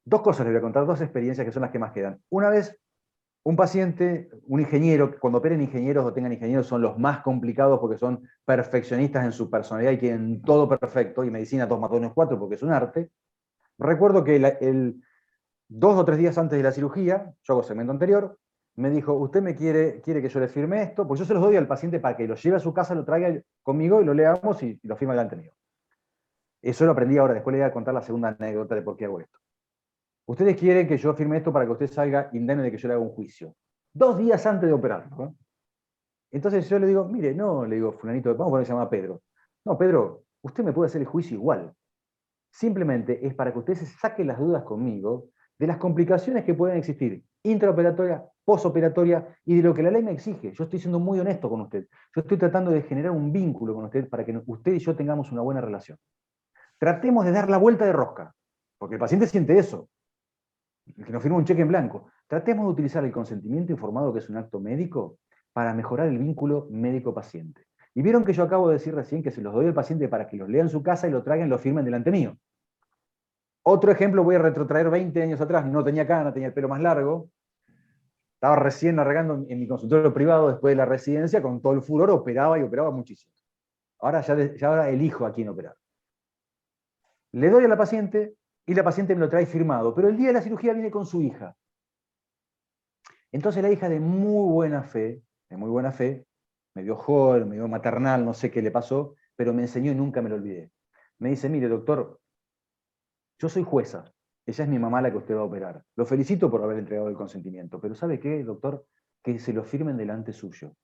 2 cosas les voy a contar, 2 experiencias que son las que más quedan. Una vez, un paciente, un ingeniero, cuando operen ingenieros o tengan ingenieros son los más complicados porque son perfeccionistas en su personalidad y quieren todo perfecto, y medicina 2 más 2 no es 4 porque es un arte. Recuerdo que el 2 o 3 días antes de la cirugía, yo hago segmento anterior, me dijo, ¿usted quiere que yo le firme esto? Pues yo se los doy al paciente para que lo lleve a su casa, lo traiga conmigo y lo leamos y lo firma delante mío. Eso lo aprendí ahora, después le voy a contar la segunda anécdota de por qué hago esto. Ustedes quieren que yo firme esto para que usted salga indemne de que yo le haga un juicio. 2 días antes de operarlo, ¿no? Entonces yo le digo, mire, no, le digo, fulanito, vamos a poner que se llama Pedro. No, Pedro, usted me puede hacer el juicio igual. Simplemente es para que usted se saque las dudas conmigo de las complicaciones que pueden existir intraoperatoria, posoperatoria y de lo que la ley me exige. Yo estoy siendo muy honesto con usted. Yo estoy tratando de generar un vínculo con usted para que usted y yo tengamos una buena relación. Tratemos de dar la vuelta de rosca, porque el paciente siente eso. El que nos firma un cheque en blanco. Tratemos de utilizar el consentimiento informado, que es un acto médico, para mejorar el vínculo médico-paciente. Y vieron que yo acabo de decir recién que se los doy al paciente para que los lea en su casa y lo traigan y lo firmen delante mío. Otro ejemplo, voy a retrotraer 20 años atrás, no tenía cana, tenía el pelo más largo, estaba recién arrancando en mi consultorio privado después de la residencia, con todo el furor operaba y operaba muchísimo. Ahora ya elijo a quién operar. Le doy a la paciente y la paciente me lo trae firmado, pero el día de la cirugía viene con su hija. Entonces la hija de muy buena fe, medio joven, medio maternal, no sé qué le pasó, pero me enseñó y nunca me lo olvidé. Me dice, mire doctor, yo soy jueza, ella es mi mamá la que usted va a operar. Lo felicito por haber entregado el consentimiento, pero ¿sabe qué, doctor? Que se lo firmen delante suyo.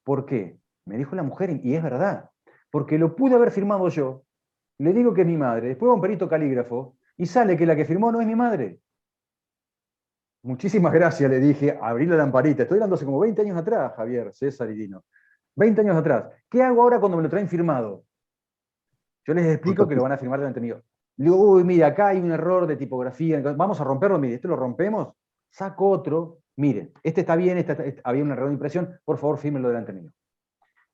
¿Por qué? Me dijo la mujer, y es verdad, porque lo pude haber firmado yo, le digo que es mi madre, después va un perito calígrafo, y sale que la que firmó no es mi madre. Muchísimas gracias, le dije, abrí la lamparita. Estoy hablando hace como 20 años atrás, Javier, César y Dino. 20 años atrás. ¿Qué hago ahora cuando me lo traen firmado? Yo les explico que lo van a firmar delante mío. Le digo, uy, mire, acá hay un error de tipografía, vamos a romperlo, mire, este lo rompemos, saco otro, mire, este está bien, había un error de impresión, por favor, fírmelo delante mío.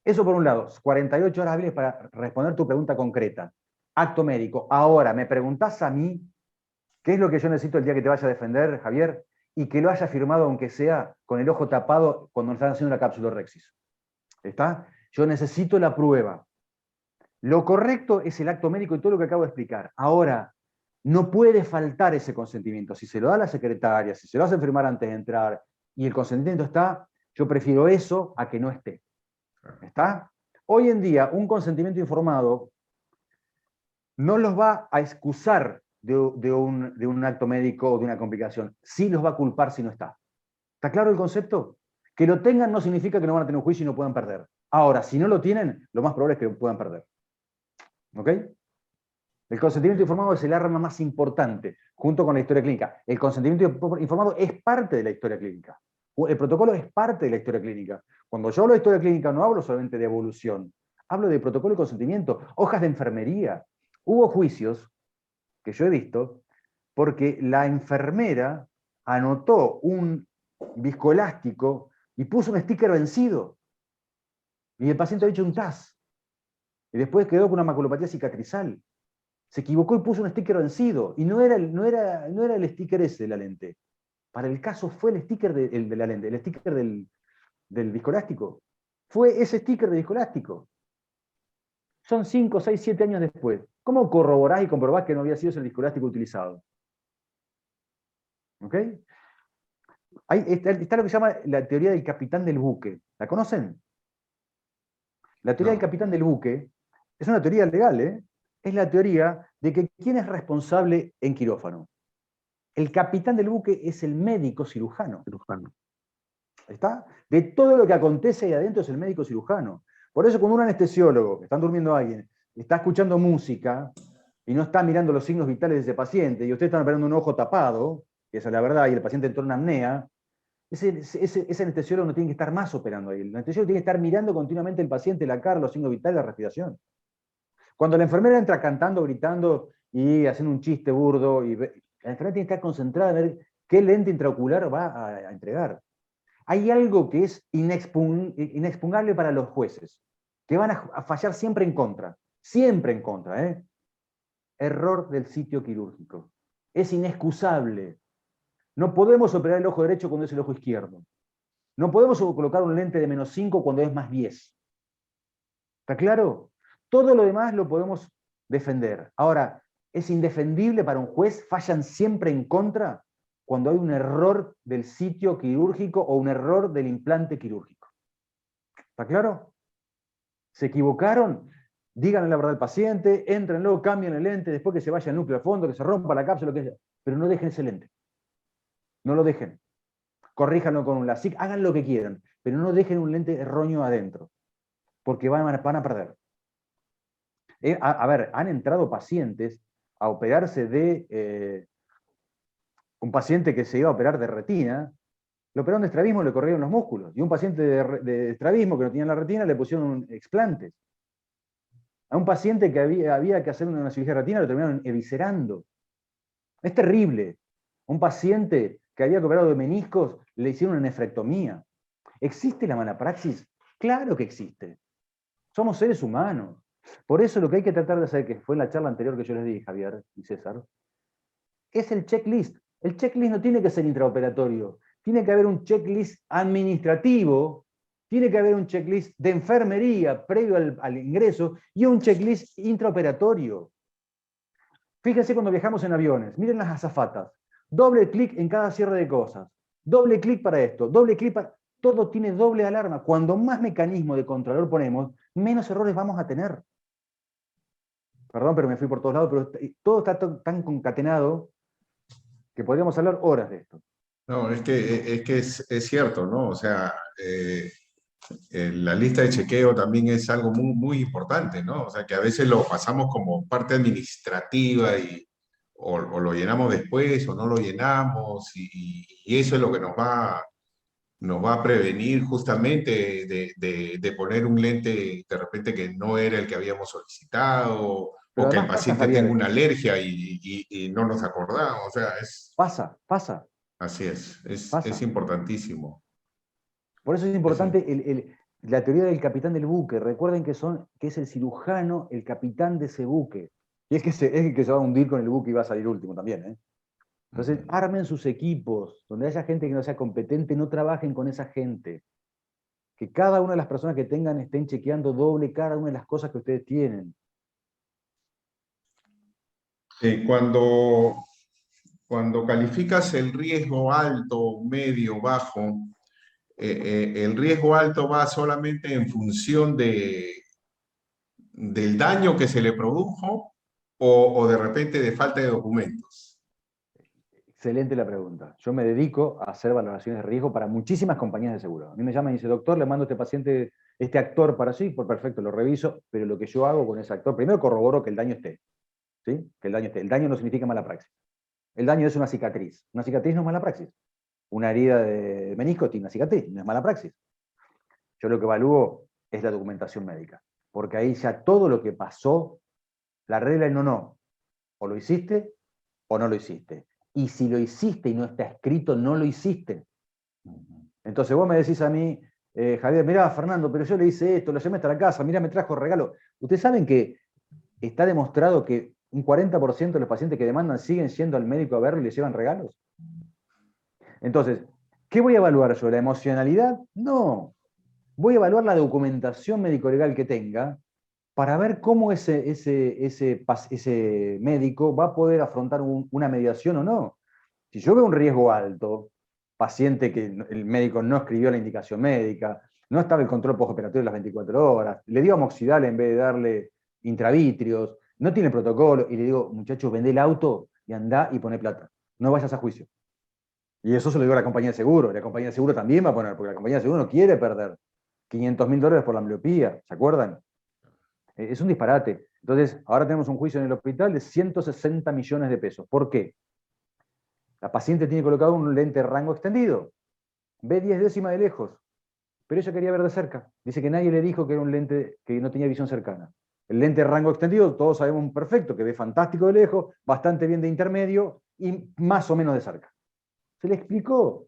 Eso por un lado, 48 horas hábiles para responder tu pregunta concreta. Acto médico. Ahora, me preguntás a mí, ¿qué es lo que yo necesito el día que te vaya a defender, Javier? Y que lo haya firmado, aunque sea con el ojo tapado, cuando están haciendo la capsulorrexis. ¿Está? Yo necesito la prueba. Lo correcto es el acto médico y todo lo que acabo de explicar. Ahora, no puede faltar ese consentimiento. Si se lo da la secretaria, si se lo hacen firmar antes de entrar, y el consentimiento está, yo prefiero eso a que no esté. ¿Está? Hoy en día, un consentimiento informado no los va a excusar de un acto médico o de una complicación. Sí los va a culpar si no está. ¿Está claro el concepto? Que lo tengan no significa que no van a tener un juicio y no puedan perder. Ahora, si no lo tienen, lo más probable es que puedan perder. ¿Ok? El consentimiento informado es el arma más importante, junto con la historia clínica. El consentimiento informado es parte de la historia clínica. El protocolo es parte de la historia clínica. Cuando yo hablo de historia clínica no hablo solamente de evolución, hablo de protocolo y consentimiento, hojas de enfermería. Hubo juicios que yo he visto porque la enfermera anotó un viscoelástico y puso un sticker vencido. Y el paciente había hecho un TAS. Y después quedó con una maculopatía cicatrizal. Se equivocó y puso un sticker vencido. Y no era el sticker ese de la lente. Para el caso fue el sticker de la lente, el sticker del viscoelástico. Fue ese sticker de viscoelástico. Son 5, 6, 7 años después. ¿Cómo corroborás y comprobás que no había sido ese viscoelástico utilizado? ¿Ok? Ahí está lo que se llama la teoría del capitán del buque. ¿La conocen? La teoría del capitán del buque es una teoría legal, ¿eh? Es la teoría de que ¿quién es responsable en quirófano? El capitán del buque es el médico cirujano. ¿Está? De todo lo que acontece ahí adentro es el médico cirujano. Por eso cuando un anestesiólogo, que están durmiendo a alguien, está escuchando música y no está mirando los signos vitales de ese paciente, y ustedes están operando un ojo tapado, que esa es la verdad, y el paciente entró en apnea, ese anestesiólogo no tiene que estar más operando ahí. El anestesiólogo tiene que estar mirando continuamente el paciente, la cara, los signos vitales, la respiración. Cuando la enfermera entra cantando, gritando y haciendo un chiste burdo, la enfermera tiene que estar concentrada en ver qué lente intraocular va a entregar. Hay algo que es inexpugnable para los jueces, que van a fallar siempre en contra. Siempre en contra, ¿eh? Error del sitio quirúrgico. Es inexcusable. No podemos operar el ojo derecho cuando es el ojo izquierdo. No podemos colocar un lente de -5 cuando es +10. ¿Está claro? Todo lo demás lo podemos defender. Ahora, es indefendible para un juez, fallan siempre en contra cuando hay un error del sitio quirúrgico o un error del implante quirúrgico. ¿Está claro? ¿Se equivocaron? Díganle la verdad al paciente, éntrenlo, cambien el lente, después que se vaya el núcleo al fondo, que se rompa la cápsula, lo que sea. Pero no dejen ese lente. No lo dejen. Corríjanlo con un LASIK, hagan lo que quieran, pero no dejen un lente erróneo adentro, porque van a perder. A ver, han entrado pacientes a operarse de un paciente que se iba a operar de retina, lo operaron de estrabismo y le corrieron los músculos, y un paciente de estrabismo que no tenía la retina le pusieron explantes. A un paciente que había que hacer una cirugía de retina lo terminaron eviscerando. Es terrible. Un paciente que había operado de meniscos le hicieron una nefrectomía. ¿Existe la mala praxis? Claro que existe. Somos seres humanos. Por eso lo que hay que tratar de hacer, que fue en la charla anterior que yo les di, Javier y César, es el checklist. El checklist no tiene que ser intraoperatorio. Tiene que haber un checklist administrativo, tiene que haber un checklist de enfermería previo al ingreso y un checklist intraoperatorio. Fíjense cuando viajamos en aviones, miren las azafatas. Doble clic en cada cierre de cosas. Doble clic para esto, doble clic para... Todo tiene doble alarma. Cuando más mecanismo de controlador ponemos, menos errores vamos a tener. Perdón, pero me fui por todos lados, pero todo está tan concatenado que podríamos hablar horas de esto. No, es cierto, ¿no? O sea, la lista de chequeo también es algo muy, muy importante, ¿no? O sea, que a veces lo pasamos como parte administrativa o lo llenamos después o no lo llenamos y eso es lo que nos va a prevenir justamente de poner un lente de repente que no era el que habíamos solicitado Pero o que el además pasa, paciente tenga Javier, una alergia y no nos acordamos. O sea, pasa. así es Pasa. importantísimo. Por eso es Es importante la teoría del capitán del buque. Recuerden que es el cirujano, el capitán de ese buque. Y es el que se va a hundir con el buque y va a salir último también, ¿eh? Entonces, armen sus equipos. Donde haya gente que no sea competente, no trabajen con esa gente. Que cada una de las personas que tengan estén chequeando doble cada una de las cosas que ustedes tienen. Cuando calificas el riesgo alto, medio, bajo, el riesgo alto va solamente en función del daño que se le produjo o de repente de falta de documentos. Excelente la pregunta. Yo me dedico a hacer valoraciones de riesgo para muchísimas compañías de seguro. A mí me llaman y dice, doctor, le mando a este paciente, este actor para sí, por perfecto, lo reviso, pero lo que yo hago con ese actor, primero corroboro que el daño esté. ¿Sí? Que el daño esté. El daño no significa mala praxis. El daño es una cicatriz. Una cicatriz no es mala praxis. Una herida de menisco tiene una cicatriz, no es mala praxis. Yo lo que evalúo es la documentación médica. Porque ahí ya todo lo que pasó, la regla es no. O lo hiciste o no lo hiciste. Y si lo hiciste y no está escrito, no lo hiciste. Entonces vos me decís a mí, Javier, mirá, Fernando, pero yo le hice esto, lo llamé hasta la casa, mirá, me trajo regalo. Ustedes saben que está demostrado que un 40% de los pacientes que demandan siguen yendo al médico a verlo y les llevan regalos. Entonces, ¿qué voy a evaluar yo? ¿La emocionalidad? No. Voy a evaluar la documentación médico-legal que tenga para ver cómo ese médico va a poder afrontar una mediación o no. Si yo veo un riesgo alto, paciente que el médico no escribió la indicación médica, no estaba el control postoperatorio las 24 horas, le dio amoxidal en vez de darle intravitrios, no tiene protocolo, y le digo, muchachos, vendé el auto y andá y poné plata. No vayas a juicio. Y eso se lo digo a la compañía de seguro. La compañía de seguro también va a poner, porque la compañía de seguro no quiere perder $500.000 por la ambliopía, ¿se acuerdan? Es un disparate. Entonces, ahora tenemos un juicio en el hospital de 160 millones de pesos. ¿Por qué? La paciente tiene colocado un lente de rango extendido. Ve 10 décimas de lejos, pero ella quería ver de cerca. Dice que nadie le dijo que era un lente que no tenía visión cercana. El lente de rango extendido, todos sabemos perfecto, que ve fantástico de lejos, bastante bien de intermedio y más o menos de cerca. Se le explicó.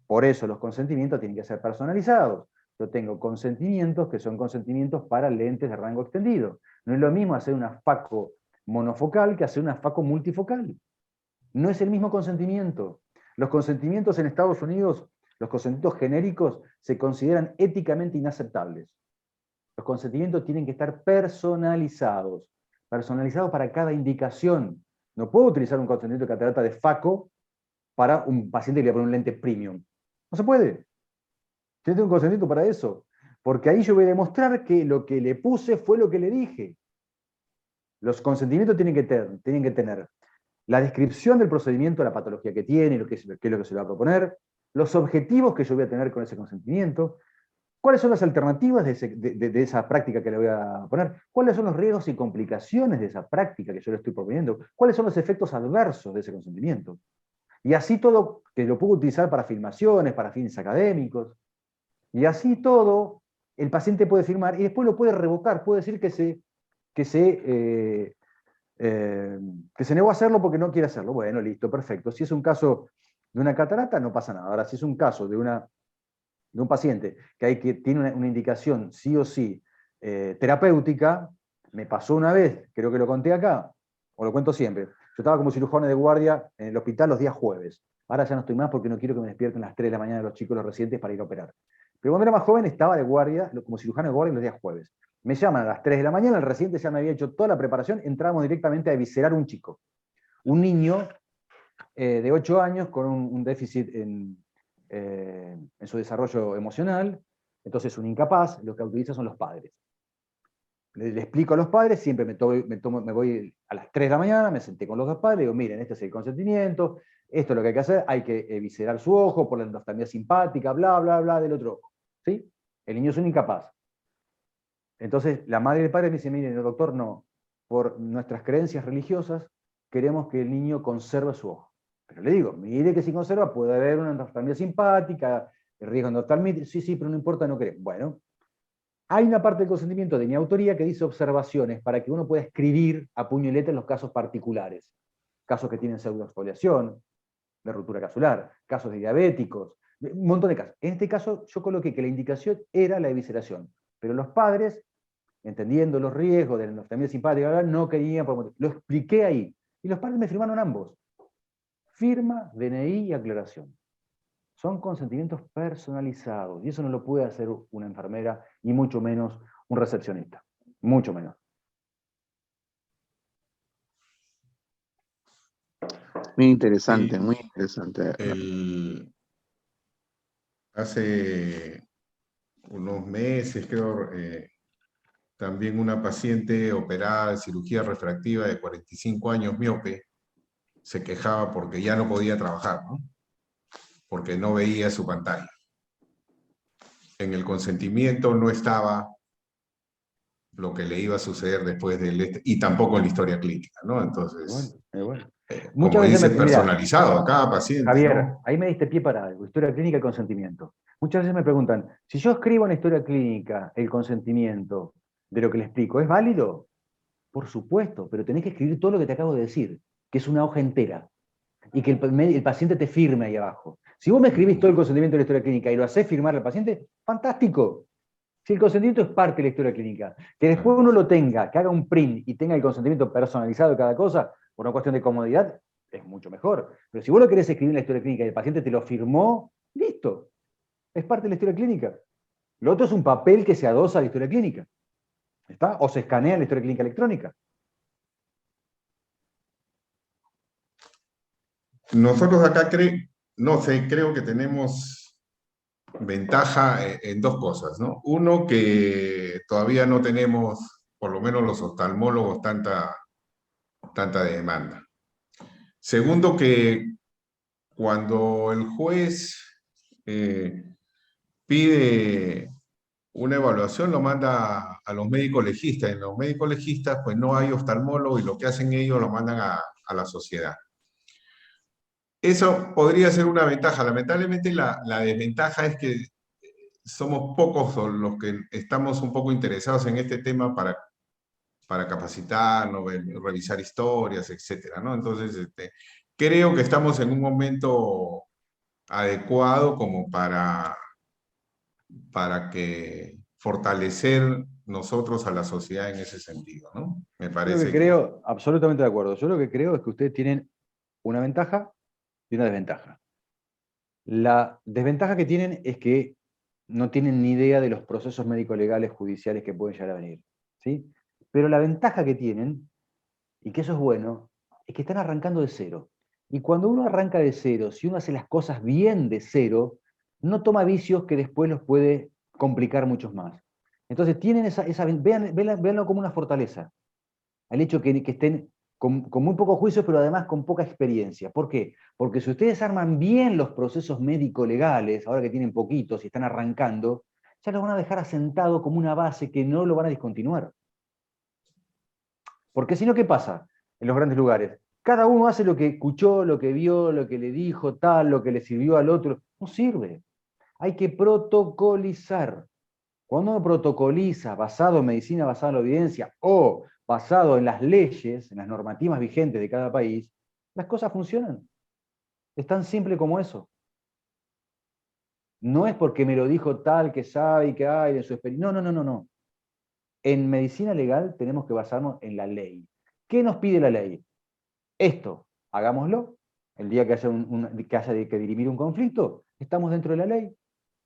Por eso los consentimientos tienen que ser personalizados. Yo tengo consentimientos que son consentimientos para lentes de rango extendido. No es lo mismo hacer una FACO monofocal que hacer una FACO multifocal. No es el mismo consentimiento. Los consentimientos en Estados Unidos, los consentimientos genéricos, se consideran éticamente inaceptables. Los consentimientos tienen que estar personalizados. Personalizados para cada indicación. No puedo utilizar un consentimiento de catarata de FACO para un paciente que le pone un lente premium. No se puede. Yo tengo un consentimiento para eso. Porque ahí yo voy a demostrar que lo que le puse fue lo que le dije. Los consentimientos tienen que tener la descripción del procedimiento, la patología que tiene, qué es lo que se le va a proponer, los objetivos que yo voy a tener con ese consentimiento, cuáles son las alternativas de esa práctica que le voy a poner, cuáles son los riesgos y complicaciones de esa práctica que yo le estoy proponiendo, cuáles son los efectos adversos de ese consentimiento. Y así todo, que lo puedo utilizar para filmaciones, para fines académicos, y así todo, el paciente puede firmar y después lo puede revocar, puede decir que se negó a hacerlo porque no quiere hacerlo. Bueno, listo, perfecto. Si es un caso de una catarata, no pasa nada. Ahora, si es un caso de un paciente que tiene una indicación sí o sí terapéutica, me pasó una vez, creo que lo conté acá, o lo cuento siempre. Yo estaba como cirujano de guardia en el hospital los días jueves. Ahora ya no estoy más porque no quiero que me despierten a las 3 de la mañana los chicos, los residentes, para ir a operar. Pero cuando era más joven estaba de guardia, como cirujano de guardia los días jueves. Me llaman a las 3 de la mañana, el residente ya me había hecho toda la preparación, entramos directamente a eviscerar un chico. Un niño de 8 años con un déficit en su desarrollo emocional, entonces un incapaz, lo que utiliza son los padres. Le explico a los padres, siempre me voy a las 3 de la mañana, me senté con los dos padres, digo, miren, este es el consentimiento, esto es lo que hay que hacer, hay que eviscerar su ojo por la endostamia simpática, bla, bla, bla, del otro ojo. ¿Sí? El niño es un incapaz. Entonces, la madre y el padre me dicen, miren, doctor, no, por nuestras creencias religiosas, queremos que el niño conserve su ojo. Pero le digo, mire que si conserva puede haber una endostamia simpática, el riesgo endoftalmitis, sí, sí, pero no importa, no queremos. Bueno, hay una parte del consentimiento de mi autoría que dice observaciones para que uno pueda escribir a puño y letra en los casos particulares. Casos que tienen pseudoexfoliación, de ruptura capsular, casos de diabéticos, un montón de casos. En este caso yo coloqué que la indicación era la evisceración, pero los padres, entendiendo los riesgos de la endostamia simpática, no querían, lo expliqué ahí. Y los padres me firmaron ambos. Firma, DNI y aclaración. Son consentimientos personalizados, y eso no lo puede hacer una enfermera, y mucho menos un recepcionista. Mucho menos. Muy interesante, Sí, muy interesante. hace unos meses, creo, también una paciente operada de cirugía refractiva de 45 años, miope, se quejaba porque ya no podía trabajar, ¿no? Porque no veía su pantalla. En el consentimiento no estaba lo que le iba a suceder después y tampoco en la historia clínica, ¿no? Entonces, Bueno. como Muchas veces dice, mira, personalizado a cada paciente, Javier, ¿no? ahí me diste pie para algo, historia clínica y consentimiento. Muchas veces me preguntan, si yo escribo en la historia clínica el consentimiento de lo que le explico, ¿es válido? Por supuesto, pero tenés que escribir todo lo que te acabo de decir, que es una hoja entera, y que el paciente te firme ahí abajo. Si vos me escribís todo el consentimiento de la historia clínica y lo hacés firmar al paciente, fantástico. Si el consentimiento es parte de la historia clínica, que después uno lo tenga, que haga un print y tenga el consentimiento personalizado de cada cosa, por una cuestión de comodidad, es mucho mejor. Pero si vos lo querés escribir en la historia clínica y el paciente te lo firmó, listo. Es parte de la historia clínica. Lo otro es un papel que se adosa a la historia clínica. ¿Está? O se escanea en la historia clínica electrónica. Nosotros acá no sé, creo que tenemos ventaja en dos cosas, ¿no? Uno, que todavía no tenemos, por lo menos los oftalmólogos, tanta demanda. Segundo, que cuando el juez pide una evaluación, lo manda a los médicos legistas. En los médicos legistas, pues no hay oftalmólogo y lo que hacen ellos lo mandan a la sociedad. Eso podría ser una ventaja. Lamentablemente la desventaja es que somos pocos los que estamos un poco interesados en este tema para capacitarnos, revisar historias, etcétera, ¿no? Entonces, creo que estamos en un momento adecuado como para que fortalecer nosotros a la sociedad en ese sentido, ¿no? Me Yo lo que parece que... creo, absolutamente de acuerdo, yo lo que creo es que ustedes tienen una ventaja y una desventaja. La desventaja que tienen es que no tienen ni idea de los procesos médico-legales judiciales que pueden llegar a venir. ¿Sí? Pero la ventaja que tienen, y que eso es bueno, es que están arrancando de cero. Y cuando uno arranca de cero, si uno hace las cosas bien de cero, no toma vicios que después los puede complicar muchos más. Entonces tienen véanlo como una fortaleza, al hecho que estén con muy poco juicio, pero además con poca experiencia. ¿Por qué? Porque si ustedes arman bien los procesos médico-legales, ahora que tienen poquitos y están arrancando, ya los van a dejar asentado como una base que no lo van a discontinuar. Porque si no, ¿qué pasa en los grandes lugares? Cada uno hace lo que escuchó, lo que vio, lo que le dijo, tal, lo que le sirvió al otro. No sirve. Hay que protocolizar. Cuando uno protocoliza basado en medicina, basado en la evidencia o basado en las leyes, en las normativas vigentes de cada país, las cosas funcionan. Es tan simple como eso. No es porque me lo dijo tal que sabe y que hay en su experiencia. No. En medicina legal tenemos que basarnos en la ley. ¿Qué nos pide la ley? Esto, hagámoslo. El día que haya que dirimir un conflicto, estamos dentro de la ley.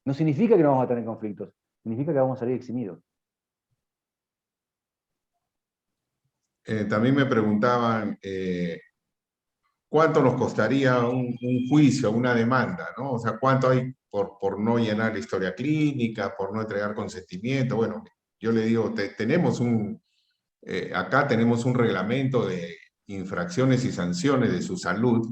No significa que no vamos a tener conflictos, significa que vamos a salir eximidos. también me preguntaban cuánto nos costaría un juicio, una demanda, ¿no? O sea, cuánto hay por no llenar la historia clínica, por no entregar consentimiento. Bueno, yo le digo, acá tenemos un reglamento de infracciones y sanciones de su salud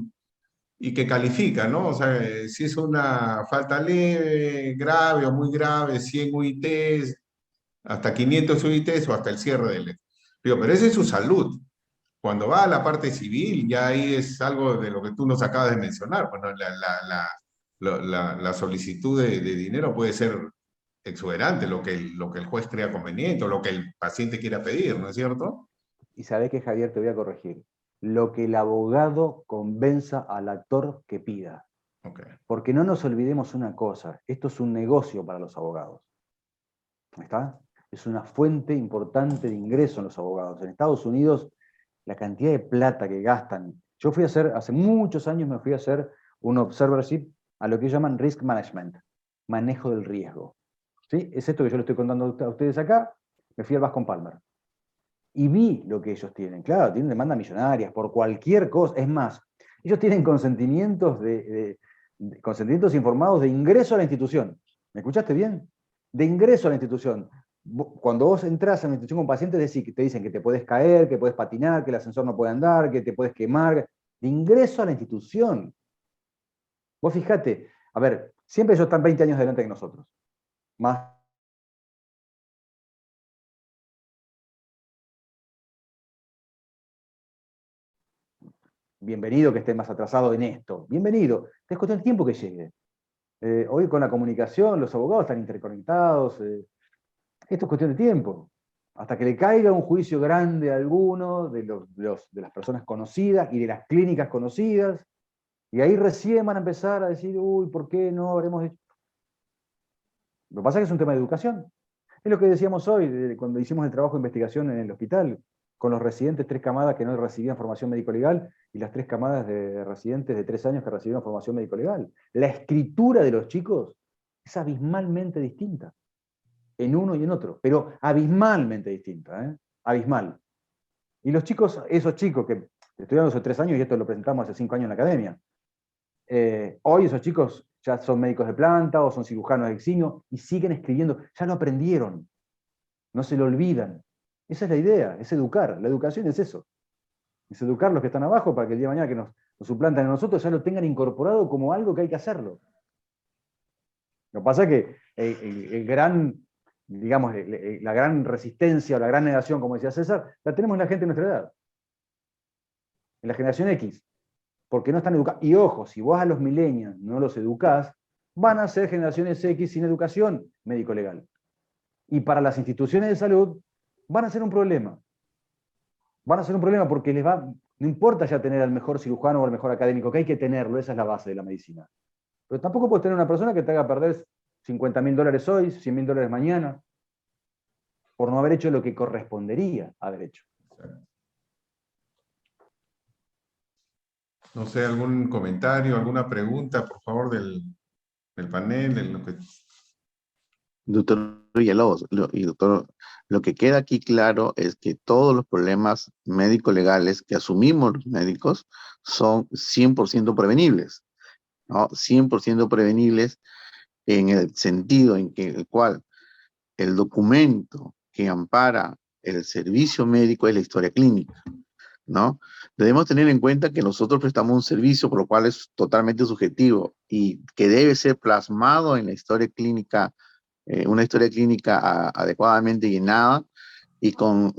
y que califica, ¿no? O sea, si es una falta leve, grave o muy grave, 100 UITs, hasta 500 UITs o hasta el cierre del... Digo, pero esa es su salud. Cuando va a la parte civil, ya ahí es algo de lo que tú nos acabas de mencionar. Bueno, la solicitud de dinero puede ser exuberante, lo que el juez crea conveniente o lo que el paciente quiera pedir, ¿no es cierto? Y sabés que, Javier, te voy a corregir. Lo que el abogado convenza al actor que pida. Okay. Porque no nos olvidemos una cosa, esto es un negocio para los abogados. ¿Está? Es una fuente importante de ingreso en los abogados. En Estados Unidos, la cantidad de plata que gastan. Yo fui a hacer, hace muchos años me fui a hacer un observership a lo que llaman risk management, manejo del riesgo. ¿Sí? Es esto que yo le estoy contando a ustedes acá. Me fui al Bascom Palmer. Y vi lo que ellos tienen. Claro, tienen demandas millonarias por cualquier cosa. Es más, ellos tienen consentimientos, consentimientos informados de ingreso a la institución. ¿Me escuchaste bien? De ingreso a la institución. Cuando vos entras a una institución con pacientes, te dicen que te puedes caer, que puedes patinar, que el ascensor no puede andar, que te puedes quemar. De ingreso a la institución. Vos fijate, a ver, siempre ellos están 20 años adelante de nosotros. Más bienvenido que esté más atrasado en esto. Bienvenido. Es cuestión de tiempo que llegue. Hoy con la comunicación, los abogados están interconectados. Esto es cuestión de tiempo. Hasta que le caiga un juicio grande a alguno de las personas conocidas y de las clínicas conocidas. Y ahí recién van a empezar a decir, uy, ¿por qué no habremos hecho? Lo que pasa es que es un tema de educación. Es lo que decíamos hoy, cuando hicimos el trabajo de investigación en el hospital, con los residentes, 3 camadas que no recibían formación médico-legal y las 3 camadas de residentes de 3 años que recibieron formación médico-legal. La escritura de los chicos es abismalmente distinta, en uno y en otro, pero abismalmente distinta, ¿eh? Abismal. Y los chicos, esos chicos que estudiaron hace 3 años, y esto lo presentamos hace 5 años en la academia, hoy esos chicos ya son médicos de planta o son cirujanos de eximio y siguen escribiendo, ya lo aprendieron, no se lo olvidan. Esa es la idea, es educar. La educación es eso. Es educar a los que están abajo para que el día de mañana que nos suplantan a nosotros ya lo tengan incorporado como algo que hay que hacerlo. Lo que pasa es que el gran, digamos, la gran resistencia o la gran negación, como decía César, la tenemos en la gente de nuestra edad. En la generación X. Porque no están educados. Y ojo, si vos a los millennials no los educás, van a ser generaciones X sin educación médico-legal. Y para las instituciones de salud van a ser un problema. Van a ser un problema porque no importa ya tener al mejor cirujano o al mejor académico, que hay que tenerlo, esa es la base de la medicina. Pero tampoco puedes tener una persona que te haga perder $50.000 hoy, $100.000 mañana, por no haber hecho lo que correspondería haber hecho. No sé, algún comentario, alguna pregunta, por favor, del panel. Doctor Villalobos, doctor, lo que queda aquí claro es que todos los problemas médico-legales que asumimos los médicos son 100% prevenibles, ¿no? 100% prevenibles en el sentido en que el cual el documento que ampara el servicio médico es la historia clínica, ¿no? Debemos tener en cuenta que nosotros prestamos un servicio por lo cual es totalmente subjetivo y que debe ser plasmado en la historia clínica, una historia clínica adecuadamente llenada y con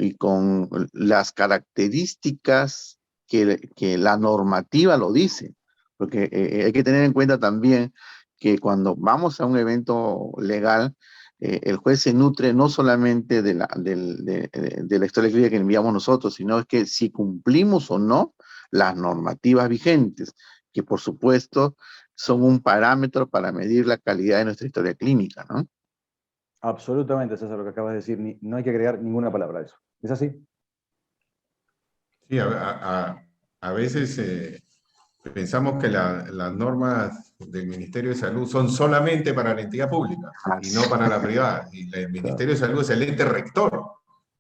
las características que la normativa lo dice. Porque hay que tener en cuenta también que cuando vamos a un evento legal, el juez se nutre no solamente de la historia clínica que enviamos nosotros, sino es que si cumplimos o no las normativas vigentes, que por supuesto son un parámetro para medir la calidad de nuestra historia clínica, ¿no? Absolutamente, César, lo que acabas de decir, no hay que agregar ninguna palabra a eso. ¿Es así? Sí, a veces pensamos que las normas del Ministerio de Salud son solamente para la entidad pública y no para la privada. Y el Ministerio de Salud es el ente rector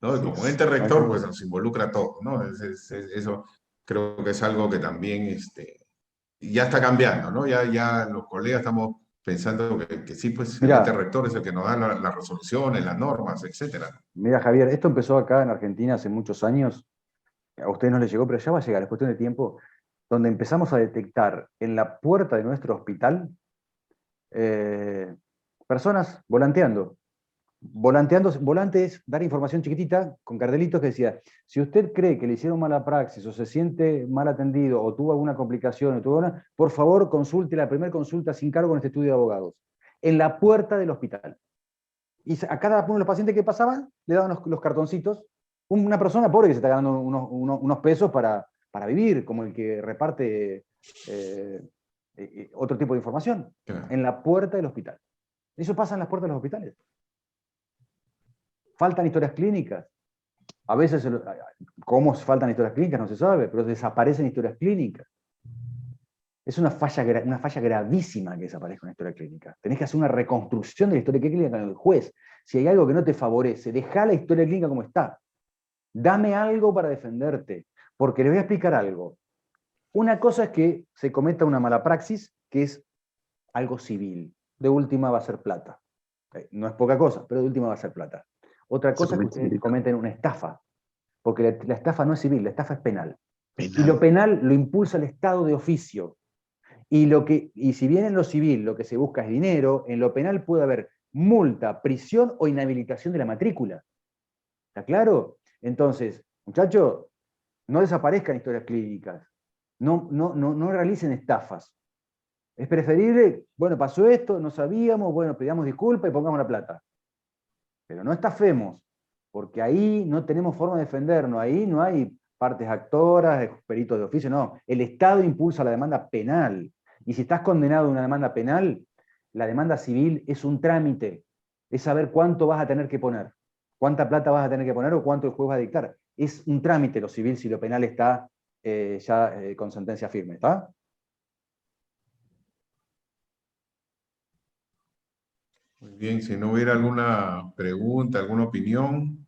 ¿no? Y como ente rector, pues nos involucra a todos, ¿no? Eso creo que es algo que también ya está cambiando, ¿no? Ya los colegas estamos pensando que sí, pues el ente Mira, rector es el que nos da las resoluciones, las normas, etcétera. mira, Javier, esto empezó acá en Argentina hace muchos años. A ustedes no les llegó, pero ya va a llegar, es cuestión de tiempo, donde empezamos a detectar en la puerta de nuestro hospital eh, personas volanteando. Volante es dar información chiquitita con cartelitos que decía, si usted cree que le hicieron mala praxis o se siente mal atendido o tuvo alguna complicación, por favor consulte la primera consulta sin cargo en este estudio de abogados. En la puerta del hospital. Y a cada uno de los pacientes que pasaban le daban los cartoncitos. Una persona pobre que se está ganando unos pesos para vivir, como el que reparte otro tipo de información, Claro. en la puerta del hospital. Eso pasa en las puertas de los hospitales. Faltan historias clínicas. A veces, cómo faltan historias clínicas no se sabe, pero desaparecen historias clínicas. Es una falla gravísima que desaparezca una historia clínica. Tenés que hacer una reconstrucción de la historia clínica con el juez. Si hay algo que no te favorece, deja la historia clínica como está. Dame algo para defenderte, porque les voy a explicar algo. Una cosa es que se cometa una mala praxis, que es algo civil. De última va a ser plata. No es poca cosa, pero de última va a ser plata. Otra cosa es que ustedes cometen una estafa, porque la estafa no es civil, la estafa es penal. Y lo penal lo impulsa el Estado de oficio. Y si bien en lo civil lo que se busca es dinero, en lo penal puede haber multa, prisión o inhabilitación de la matrícula. ¿Está claro? Entonces, muchachos, no desaparezcan historias clínicas. No realicen estafas. Es preferible, bueno, pasó esto, no sabíamos, bueno, pedamos disculpas y pongamos la plata. Pero no estafemos, porque ahí no tenemos forma de defendernos, ahí no hay partes actoras, peritos de oficio, no. El Estado impulsa la demanda penal. Y si estás condenado a una demanda penal, la demanda civil es un trámite, es saber cuánto vas a tener que poner, cuánta plata vas a tener que poner o cuánto el juez va a dictar. Es un trámite lo civil si lo penal está con sentencia firme, ¿está? Muy bien, si no hubiera alguna pregunta, alguna opinión,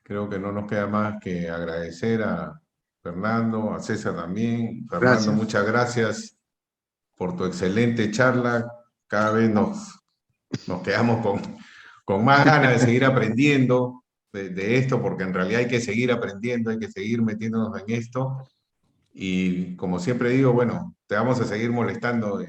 creo que no nos queda más que agradecer a Fernando, a César también. Fernando, Gracias. muchas gracias por tu excelente charla. Cada vez nos quedamos con más ganas de seguir aprendiendo de esto, porque en realidad hay que seguir aprendiendo, hay que seguir metiéndonos en esto. Y como siempre digo, bueno, te vamos a seguir molestando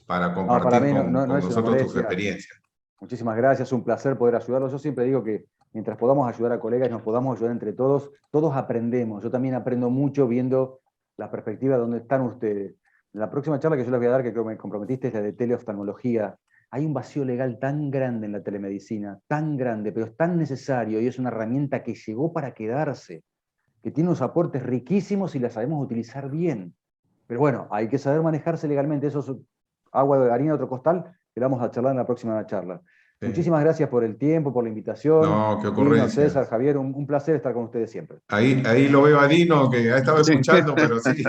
para No, para compartir mí con no es una nosotros tus molestia. experiencias. Muchísimas gracias, un placer poder ayudarlos. Yo siempre digo que mientras podamos ayudar a colegas y nos podamos ayudar entre todos, todos aprendemos. Yo también aprendo mucho viendo la perspectiva de donde están ustedes. La próxima charla que yo les voy a dar, que creo que me comprometiste, es la de teleoftalmología. Hay un vacío legal tan grande en la telemedicina, tan grande, pero es tan necesario y es una herramienta que llegó para quedarse, que tiene unos aportes riquísimos y la sabemos utilizar bien. Pero bueno, hay que saber manejarse legalmente. Eso es agua de harina de otro costal, que vamos a charlar en la próxima charla. Sí. Muchísimas gracias por el tiempo, por la invitación. No, qué Dino, ocurrencia. César, Javier, un placer estar con ustedes siempre. Ahí lo veo a Dino, que ha estado escuchando, pero sí,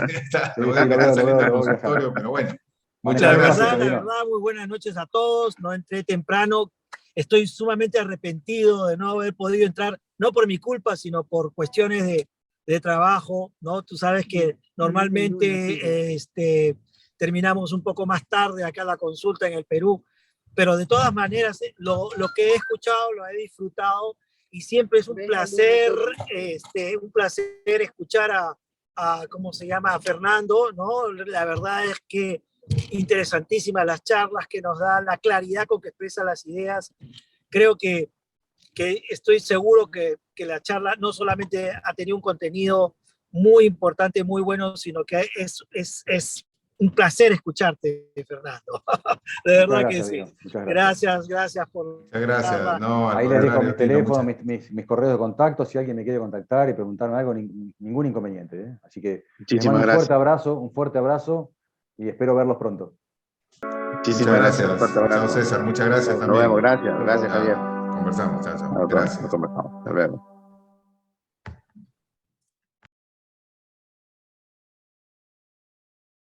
lo veo que está saliendo del consultorio, pero bueno. Muchas gracias. La verdad, muy buenas noches a todos. No entré temprano. Estoy sumamente arrepentido de no haber podido entrar, no por mi culpa, sino por cuestiones de trabajo, ¿no? Tú sabes que normalmente terminamos un poco más tarde acá la consulta en el Perú, pero de todas maneras lo que he escuchado lo he disfrutado y siempre es un placer escuchar a ¿cómo se llama? A Fernando, ¿no? La verdad es que interesantísimas las charlas que nos dan, la claridad con que expresa las ideas. Creo que estoy seguro que la charla no solamente ha tenido un contenido muy importante, muy bueno, sino que es un placer escucharte, Fernando. De verdad que sí. Gracias por... Muchas gracias. No, ahí les dejo mi teléfono, mis correos de contacto, si alguien me quiere contactar y preguntarme algo, ningún inconveniente. ¿eh? Así que les mando un fuerte abrazo y espero verlos pronto. Muchísimas gracias. Chao, César. Muchas gracias también. Nos vemos. Gracias, Javier. Conversamos. Chao. Gracias. Conversamos. Hasta luego.